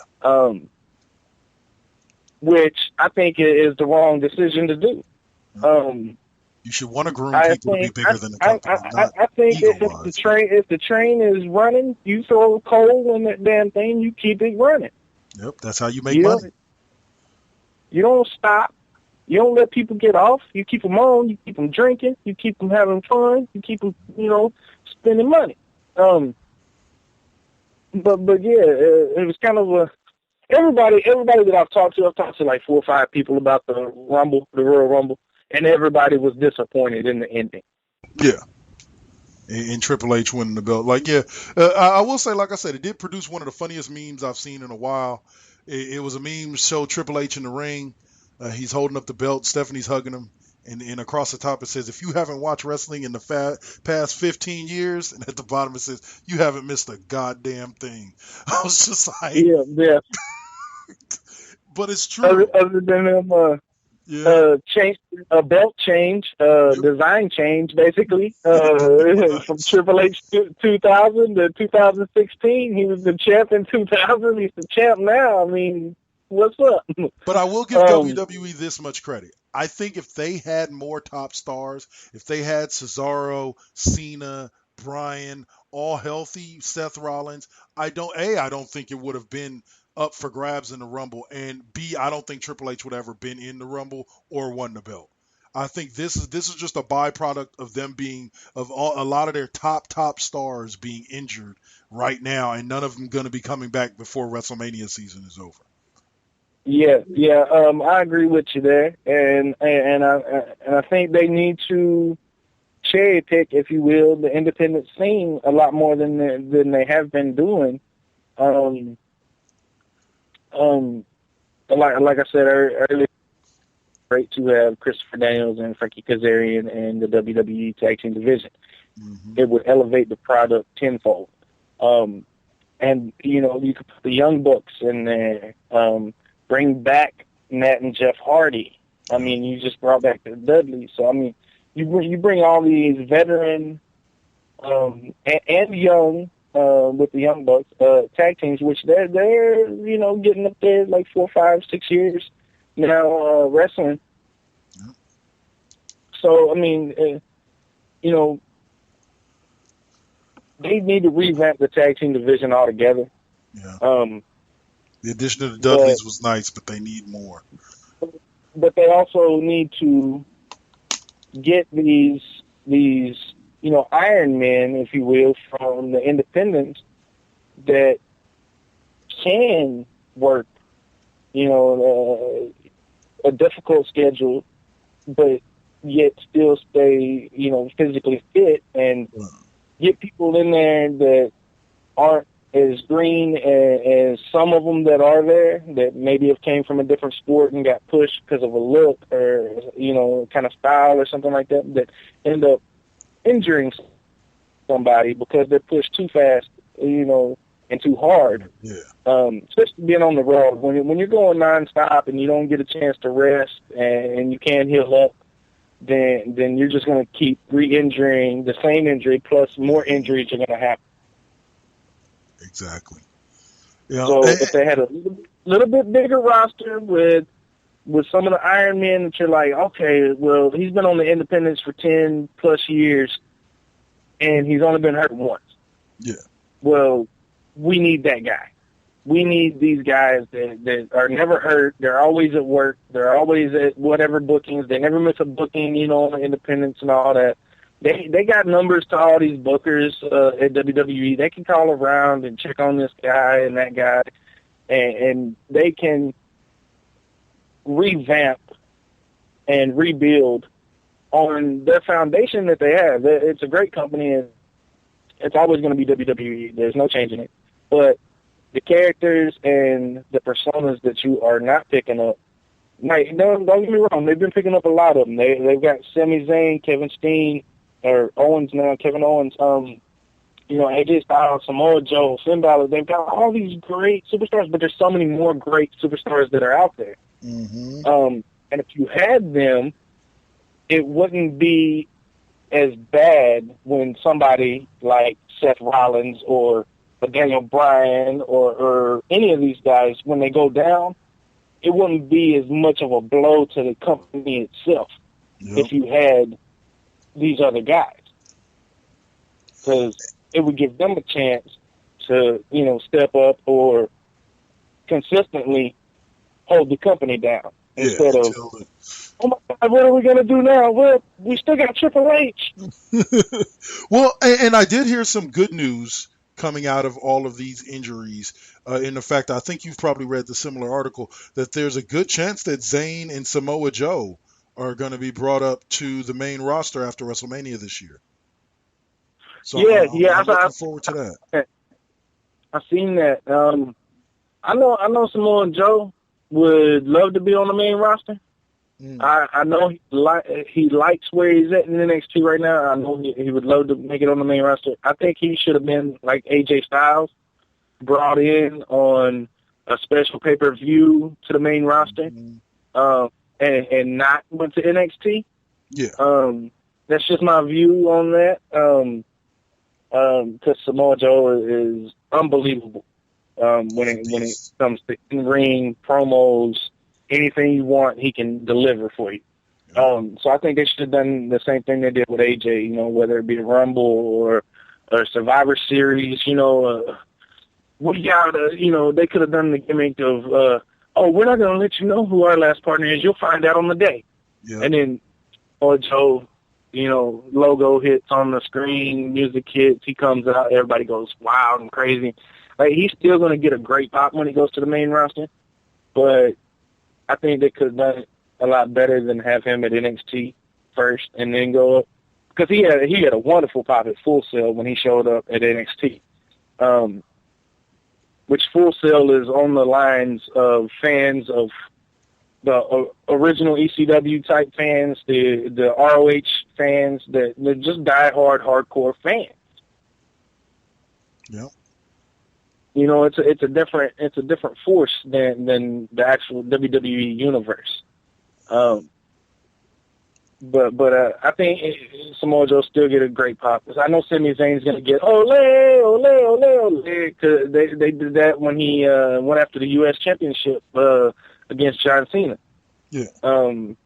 Speaker 4: which I think is the wrong decision to do.
Speaker 3: You should want to groom people to be bigger than the company.
Speaker 4: I think if the train is running, you throw coal in that damn thing, you keep it running.
Speaker 3: Yep, that's how you make money.
Speaker 4: You don't stop. You don't let people get off. You keep them on. You keep them drinking. You keep them having fun. You keep them, spending money. But yeah, it was kind of everybody that I've talked to like 4 or 5 people about the Royal Rumble, and everybody was disappointed in the ending.
Speaker 3: Yeah. And Triple H winning the belt. I will say, like I said, it did produce one of the funniest memes I've seen in a while. It was a meme showed Triple H in the ring. He's holding up the belt. Stephanie's hugging him. And across the top it says, if you haven't watched wrestling in the past 15 years, and at the bottom it says, you haven't missed a goddamn thing. I was just like... Yeah. But it's true.
Speaker 4: Other than them... change a belt change, design change, basically. From Triple H 2000 to 2016, he was the champ in 2000. He's the champ now. I mean, what's up?
Speaker 3: But I will give WWE this much credit. I think if they had more top stars, if they had Cesaro, Cena, Bryan, all healthy, Seth Rollins, I don't think it would have been up for grabs in the Rumble, and B, I don't think Triple H would have ever been in the Rumble or won the belt. I think this is just a byproduct of them being a lot of their top stars being injured right now, and none of them going to be coming back before WrestleMania season is over.
Speaker 4: Yeah, I agree with you there, and I think they need to cherry pick, if you will, the independent scene a lot more than they have been doing. Like I said earlier, great to have Christopher Daniels and Frankie Kazarian in the WWE Tag Team division. Mm-hmm. It would elevate the product tenfold. And you could put the Young Bucks in there. Bring back Nat and Jeff Hardy. I mean, you just brought back the Dudleys. So I mean, you bring all these veteran and young. With the Young Bucks tag teams, which they're getting up there like 4, 5, 6 years now wrestling. Yeah. So I mean, they need to revamp the tag team division altogether.
Speaker 3: Yeah. The addition of the Dudleys was nice, but they need more.
Speaker 4: But they also need to get these Iron Men, if you will, from the independents that can work, a difficult schedule, but yet still stay, physically fit, and get people in there that aren't as green as some of them that are there, that maybe have came from a different sport and got pushed because of a look or, kind of style or something like that end up injuring somebody because they're pushed too fast, and too hard.
Speaker 3: Yeah.
Speaker 4: Especially being on the road. When you're going nonstop and you don't get a chance to rest and you can't heal up, then you're just going to keep re-injuring the same injury plus more injuries are going to happen.
Speaker 3: Exactly. Yeah.
Speaker 4: So if they had a little bit bigger roster with some of the Iron Men that you're like, okay, well, he's been on the independents for 10 plus years, and he's only been hurt once.
Speaker 3: Yeah.
Speaker 4: Well, we need that guy. We need these guys that are never hurt. They're always at work. They're always at whatever bookings. They never miss a booking, on the independents and all that. They got numbers to all these bookers at WWE. They can call around and check on this guy and that guy, and they can revamp and rebuild on their foundation that they have. It's a great company, and it's always going to be WWE. There's no changing it. But the characters and the personas that you are not picking up, don't get me wrong, they've been picking up a lot of them. They've got Sami Zayn, Kevin Steen, or Owens now, Kevin Owens, AJ Styles, Samoa Joe, Finn Balor. They've got all these great superstars, but there's so many more great superstars that are out there.
Speaker 3: Mm-hmm.
Speaker 4: And if you had them, it wouldn't be as bad when somebody like Seth Rollins or Daniel Bryan or any of these guys, when they go down, it wouldn't be as much of a blow to the company itself if you had these other guys, because it would give them a chance to, step up or consistently hold the company down instead of, oh my God, what are we going to do now? Well, we still got Triple H.
Speaker 3: Well, and I did hear some good news coming out of all of these injuries. In fact, I think you've probably read the similar article that there's a good chance that Zayn and Samoa Joe are going to be brought up to the main roster after WrestleMania this year. So I'm looking forward to that.
Speaker 4: I've seen that. I know Samoa Joe would love to be on the main roster. I know he likes where he's at in NXT right now. I know he would love to make it on the main roster. I think he should have been like AJ Styles, brought in on a special pay-per-view to the main roster, and not went to NXT.
Speaker 3: Yeah.
Speaker 4: That's just my view on that. Because Samoa Joe is unbelievable when it comes to in-ring promos. Anything you want, he can deliver for you. So I think they should have done the same thing they did with AJ, whether it be a Rumble or Survivor Series, they could have done the gimmick of, we're not going to let you know who our last partner is. You'll find out on the day.
Speaker 3: Yeah.
Speaker 4: And then Joe, logo hits on the screen, music hits, he comes out, everybody goes wild and crazy. Like, he's still going to get a great pop when he goes to the main roster, but I think they could have done it a lot better than have him at NXT first and then go up. Because he had a wonderful pop at Full Sail when he showed up at NXT, which Full Sail is on the lines of fans of the original ECW type fans, the ROH fans, they're just diehard hardcore fans.
Speaker 3: Yeah.
Speaker 4: It's a different force than the actual WWE universe. But I think Samoa Joe still get a great pop. Because I know Sami Zayn's going to get ole, ole, ole, ole, because they did that when he went after the U.S. Championship against John Cena.
Speaker 3: Yeah.
Speaker 4: So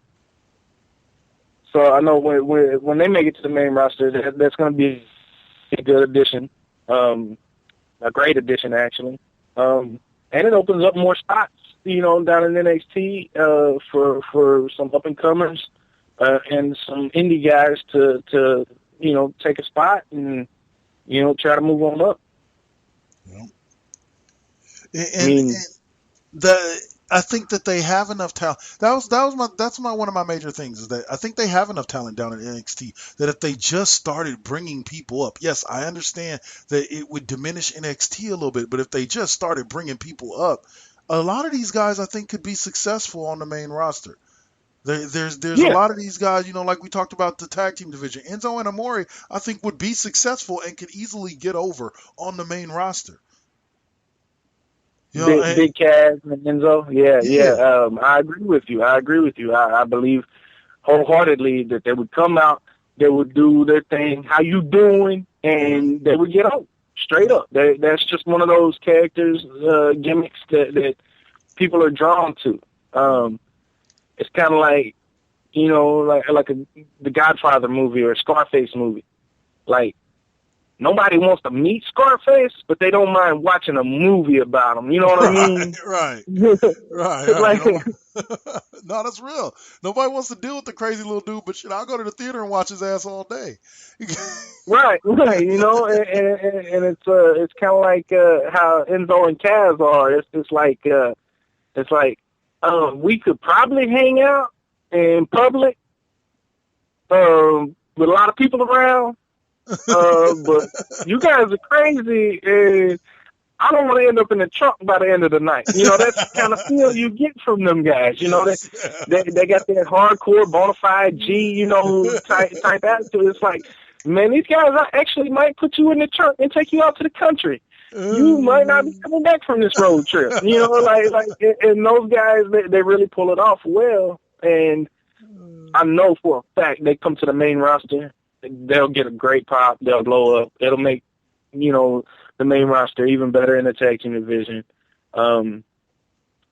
Speaker 4: I know when they make it to the main roster, that's going to be a good addition. A great addition, actually. And it opens up more spots, down in NXT for some up-and-comers and some indie guys to take a spot and, try to move on up.
Speaker 3: Yeah. I think that they have enough talent. That's one of my major things is that I think they have enough talent down in NXT that if they just started bringing people up, yes, I understand that it would diminish NXT a little bit, but if they just started bringing people up, a lot of these guys I think could be successful on the main roster. There's a lot of these guys, like we talked about the tag team division. Enzo and Amore, I think, would be successful and could easily get over on the main roster.
Speaker 4: Big Kaz and Enzo, yeah. I agree with you. I believe wholeheartedly that they would come out, they would do their thing, how you doing, and they would get out straight up. That's just one of those characters, gimmicks that people are drawn to. It's kind of like, like the Godfather movie or a Scarface movie. Like, nobody wants to meet Scarface, but they don't mind watching a movie about him. You know what I mean?
Speaker 3: Right. No, that's real. Nobody wants to deal with the crazy little dude, but I'll go to the theater and watch his ass all day.
Speaker 4: Right. And it's kind of like how Enzo and Kaz are. It's like we could probably hang out in public with a lot of people around. But you guys are crazy, and I don't want to end up in the trunk by the end of the night. That's the kind of feel you get from them guys. They got that hardcore, bona fide G, type attitude. It's like, man, these guys actually might put you in the trunk and take you out to the country. You might not be coming back from this road trip. And those guys, they really pull it off well. And I know for a fact they come to the main roster. They'll get a great pop. They'll blow up. It'll make, the main roster even better in the tag team division.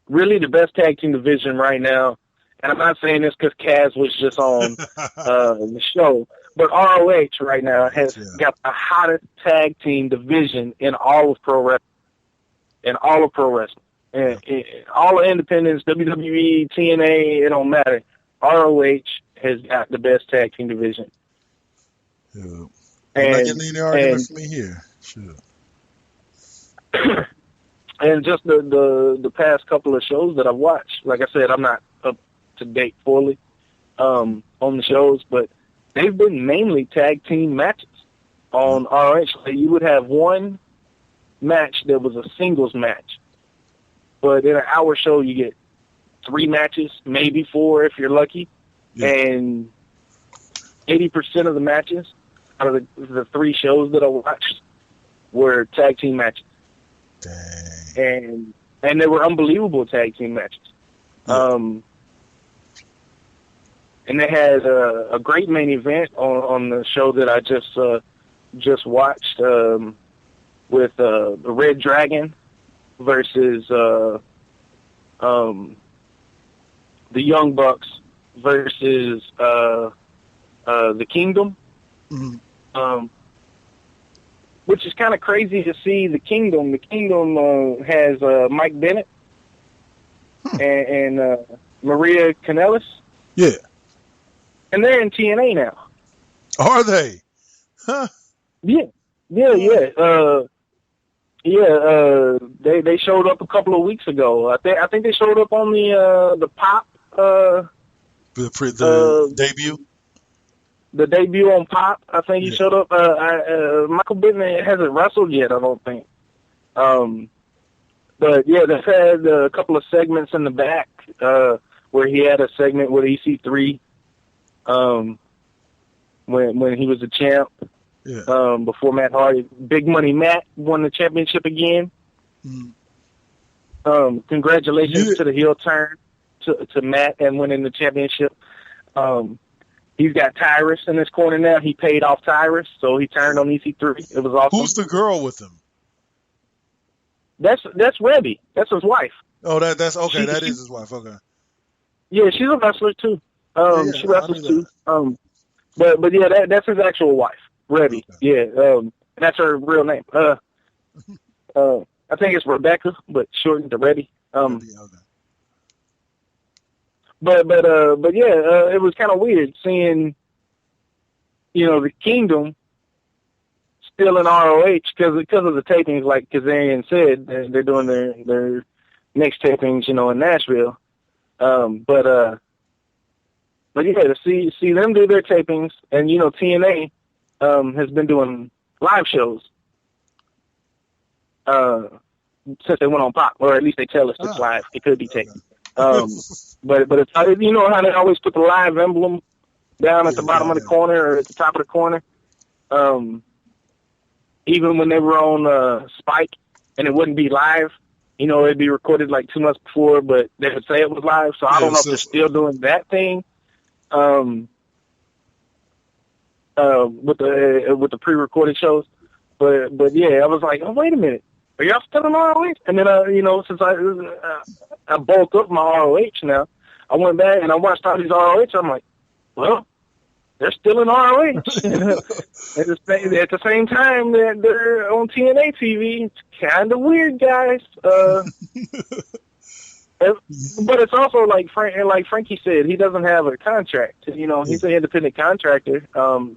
Speaker 4: really the best tag team division right now, and I'm not saying this because Kaz was just on the show, but ROH right now has got the hottest tag team division in all of pro wrestling. And all the independents, WWE, TNA, it don't matter. ROH has got the best tag team division.
Speaker 3: Yeah. I'm not getting any argument from me here. Sure.
Speaker 4: And just the past couple of shows that I've watched, like I said, I'm not up to date fully on the shows, but they've been mainly tag team matches on ROH. So you would have one match that was a singles match, but in an hour show you get 3 matches, maybe 4 if you're lucky, and 80% of the matches out of the 3 shows that I watched were tag team matches.
Speaker 3: Dang.
Speaker 4: And they were unbelievable tag team matches. And they had a great main event on the show that I just watched with the Red Dragon versus the Young Bucks versus the Kingdom.
Speaker 3: Mm-hmm.
Speaker 4: Which is kind of crazy to see the Kingdom. The Kingdom has Mike Bennett and Maria Kanellis.
Speaker 3: Yeah.
Speaker 4: And they're in TNA now.
Speaker 3: Are they? Huh.
Speaker 4: Yeah. They showed up a couple of weeks ago. I think they showed up on the Pop.
Speaker 3: The debut.
Speaker 4: The debut on Pop, I think he showed up. Michael Bennett hasn't wrestled yet, I don't think. But yeah, they've had a couple of segments in the back where he had a segment with EC3 when he was the champ.
Speaker 3: Yeah.
Speaker 4: Before Matt Hardy, Big Money Matt won the championship again.
Speaker 3: Mm.
Speaker 4: Congratulations to the heel turn to Matt and winning the championship. He's got Tyrus in his corner now. He paid off Tyrus, so he turned on EC3. It was awesome.
Speaker 3: Who's the girl with him?
Speaker 4: That's Rebby. That's his wife.
Speaker 3: Oh, that's okay. That is his wife. Okay.
Speaker 4: Yeah, she's a wrestler too. She wrestles too. But yeah, that's his actual wife, Rebby. Okay. Yeah, that's her real name. I think it's Rebecca, but shortened to Rebby.
Speaker 3: Okay.
Speaker 4: But yeah, it was kind of weird seeing, the Kingdom still in ROH because of the tapings, like Kazarian said, they're doing their next tapings, in Nashville. But yeah, to see them do their tapings, and TNA has been doing live shows since they went on Pop, or at least they tell us it's live. It could be taped. But it's, how they always put the live emblem down at the bottom of the corner or at the top of the corner. Even when they were on Spike and it wouldn't be live, it'd be recorded like 2 months before, but they would say it was live. So I don't know if they're still doing that thing with the pre-recorded shows. But yeah, I was like, oh, wait a minute. Are y'all still in ROH? And then, since I bulked up my ROH now, I went back and I watched all these ROH. I'm like, well, they're still in ROH. At the same time that they're on TNA TV. It's kind of weird, guys. But it's also like Frankie said, he doesn't have a contract. He's an independent contractor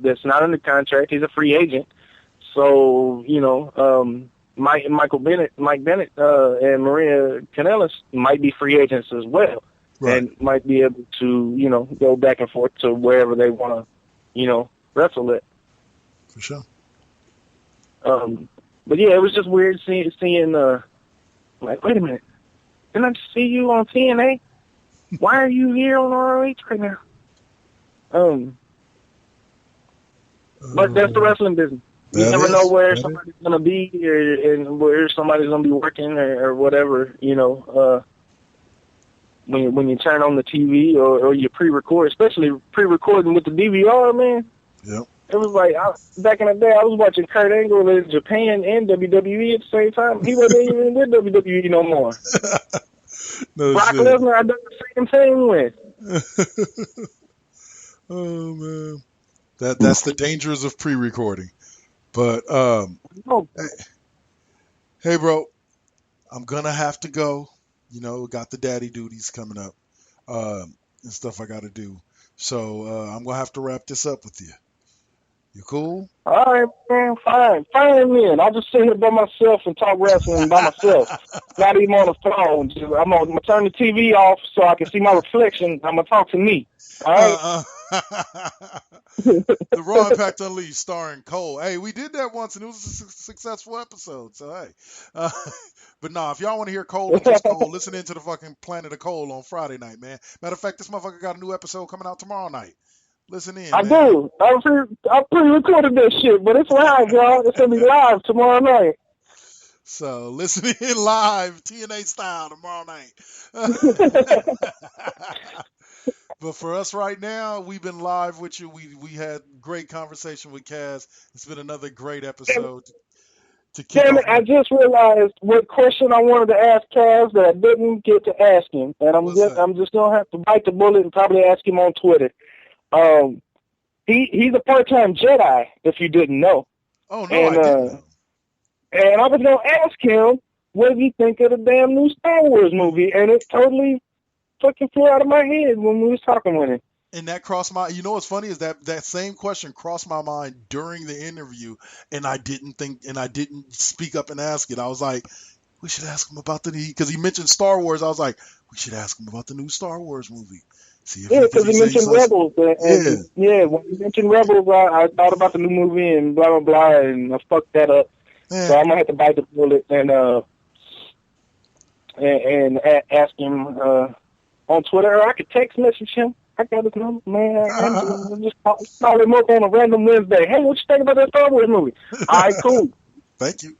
Speaker 4: that's not under contract. He's a free agent. So, Mike Bennett, and Maria Kanellis might be free agents as well, and might be able to, go back and forth to wherever they want to, wrestle it.
Speaker 3: For sure.
Speaker 4: But yeah, it was just weird seeing like, wait a minute, didn't I just see you on TNA? Why are you here on ROH right now? But that's the wrestling business. You never know where somebody's going to be and where somebody's going to be working or whatever, when you turn on the TV or you pre-record, especially pre-recording with the DVR, man.
Speaker 3: Yep.
Speaker 4: It was like, back in the day, I was watching Kurt Angle in Japan and WWE at the same time. He wasn't even with WWE no more.
Speaker 3: No
Speaker 4: Brock
Speaker 3: shit.
Speaker 4: Lesnar, I done the same thing with.
Speaker 3: Oh man, that's the dangers of pre-recording. But hey, bro, I'm gonna have to go. You know, got the daddy duties coming up and stuff I got to do. So I'm gonna have to wrap this up with you. You cool?
Speaker 4: All right, man, fine then. I'll just sit here by myself and talk wrestling by myself. Not even on the phone. I'm gonna turn the TV off so I can see my reflection. I'm gonna talk to me. All right.
Speaker 3: The Raw Impact Unleashed starring Cole. Hey, we did that once and it was a successful episode. So hey, but nah, if y'all want to hear Cole and just Cole, listen into the fucking Planet of Cole on Friday night, man. Matter of fact, this motherfucker got a new episode coming out tomorrow night. Listen in,
Speaker 4: I
Speaker 3: man.
Speaker 4: do. I pre-recorded that shit, but it's live, y'all. It's gonna be live tomorrow night.
Speaker 3: So listen in live, TNA style, tomorrow night. But for us right now, we've been live with you. We had great conversation with Kaz. It's been another great episode.
Speaker 4: Damn it, I just realized what question I wanted to ask Kaz that I didn't get to ask him. And I'm just gonna have to bite the bullet and probably ask him on Twitter. He's a part-time Jedi, if you didn't know.
Speaker 3: Oh, no, I didn't know.
Speaker 4: And I was going to ask him, what did he think of the damn new Star Wars movie? And it totally fucking flew out of my head when we was talking with him.
Speaker 3: And that crossed my, you know what's funny is that same question crossed my mind during the interview, and I didn't speak up and ask it. I was like, we should ask him about because he mentioned Star Wars. I was like, we should ask him about the new Star Wars movie.
Speaker 4: Yeah, because he mentioned Rebels. When he mentioned Rebels, I thought about the new movie and blah, blah, blah, and I fucked that up. Yeah. So I'm going to have to bite the bullet and ask him on Twitter, or I could text message him. I got his number, man. I'm just call him up on a random Wednesday. Hey, what you think about that Star Wars movie? All right, cool.
Speaker 3: Thank you.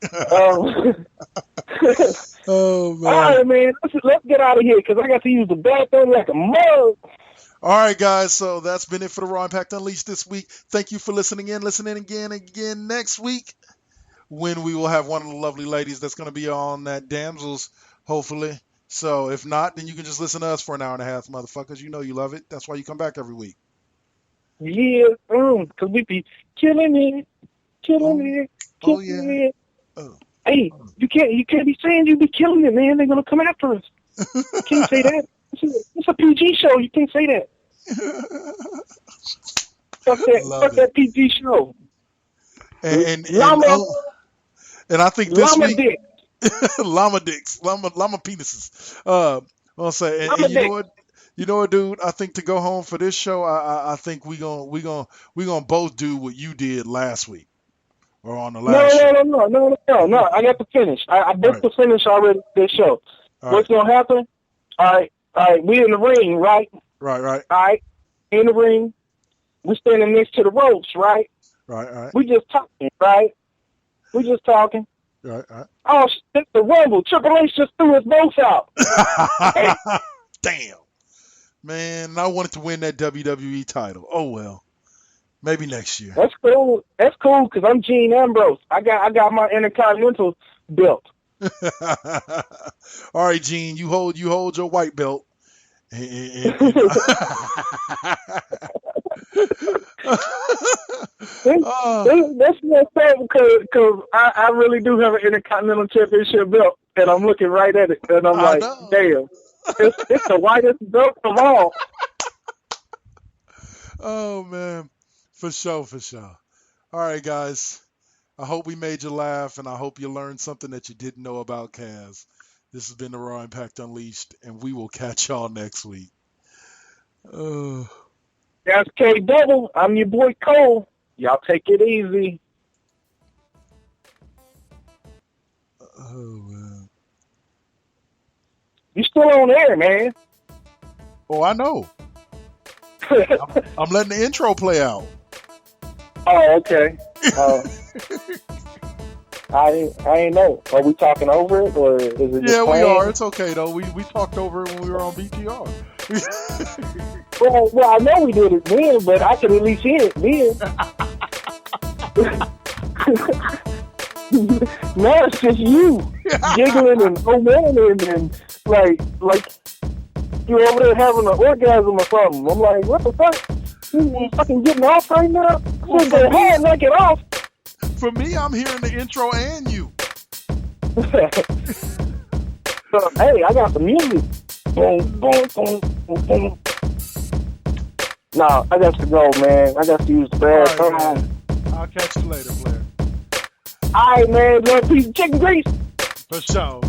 Speaker 4: Oh, man. All right, man. Let's get out of here because I got to use the bathroom like a mug.
Speaker 3: All right, guys. So that's been it for the Raw Impact Unleashed this week. Thank you for listening in. Listen in again next week when we will have one of the lovely ladies that's going to be on that Damsels, hopefully. So if not, then you can just listen to us for an hour and a half, motherfuckers. You know you love it. That's why you come back every week.
Speaker 4: Yeah, because we be killing it. Oh, yeah. Hey, you can't be saying you be killing it, man. They're going to come after us. You can't say that. It's a PG show. You can't say that. Fuck that PG show.
Speaker 3: And I think this week... llama dicks. Llama penises. I'll say, and you know what, dude? I think to go home for this show, I think we gonna both do what you did last week. Or on the last show.
Speaker 4: No. I got to finish. I booked the finish already this show. What's going to happen? All right, we in the ring, right?
Speaker 3: Right.
Speaker 4: All right, in the ring. We standing next to the ropes, right?
Speaker 3: Right.
Speaker 4: We just talking, right?
Speaker 3: Right.
Speaker 4: Oh, shit, the Rumble. Triple H just threw us both out.
Speaker 3: Damn. Man, I wanted to win that WWE title. Oh, well. Maybe next year.
Speaker 4: That's cool because I'm Gene Ambrose. I got my Intercontinental belt.
Speaker 3: All right, Gene, you hold your white belt. That's
Speaker 4: not fair because I really do have an Intercontinental Championship belt, and I'm looking right at it, and I'm like, damn, it's the whitest belt of all.
Speaker 3: Oh man. For sure. All right, guys. I hope we made you laugh, and I hope you learned something that you didn't know about Kaz. This has been the Raw Impact Unleashed, and we will catch y'all next week.
Speaker 4: That's K Double. I'm your boy Cole. Y'all take it easy.
Speaker 3: Oh, man.
Speaker 4: You still on air, man.
Speaker 3: Oh, I know. I'm letting the intro play out.
Speaker 4: Oh, okay. I ain't know. Are we talking over it, or is it just
Speaker 3: we are. It's okay, though. We talked over it when we were on BTR.
Speaker 4: well, I know we did it then, but I could at least hear it then. Now it's just you. giggling and moaning and like you're over there having an orgasm or something. I'm like, what the fuck? You fucking getting off right now?
Speaker 3: Well,
Speaker 4: Go ahead, knock it off.
Speaker 3: For me, I'm hearing the intro and you.
Speaker 4: So, hey, I got the music. Boom, boom, boom, boom, boom. Nah, I got to go, man. I got to use the bathroom.
Speaker 3: Right, I'll catch you later, Blair.
Speaker 4: All right, man. One piece of chicken grease.
Speaker 3: For sure.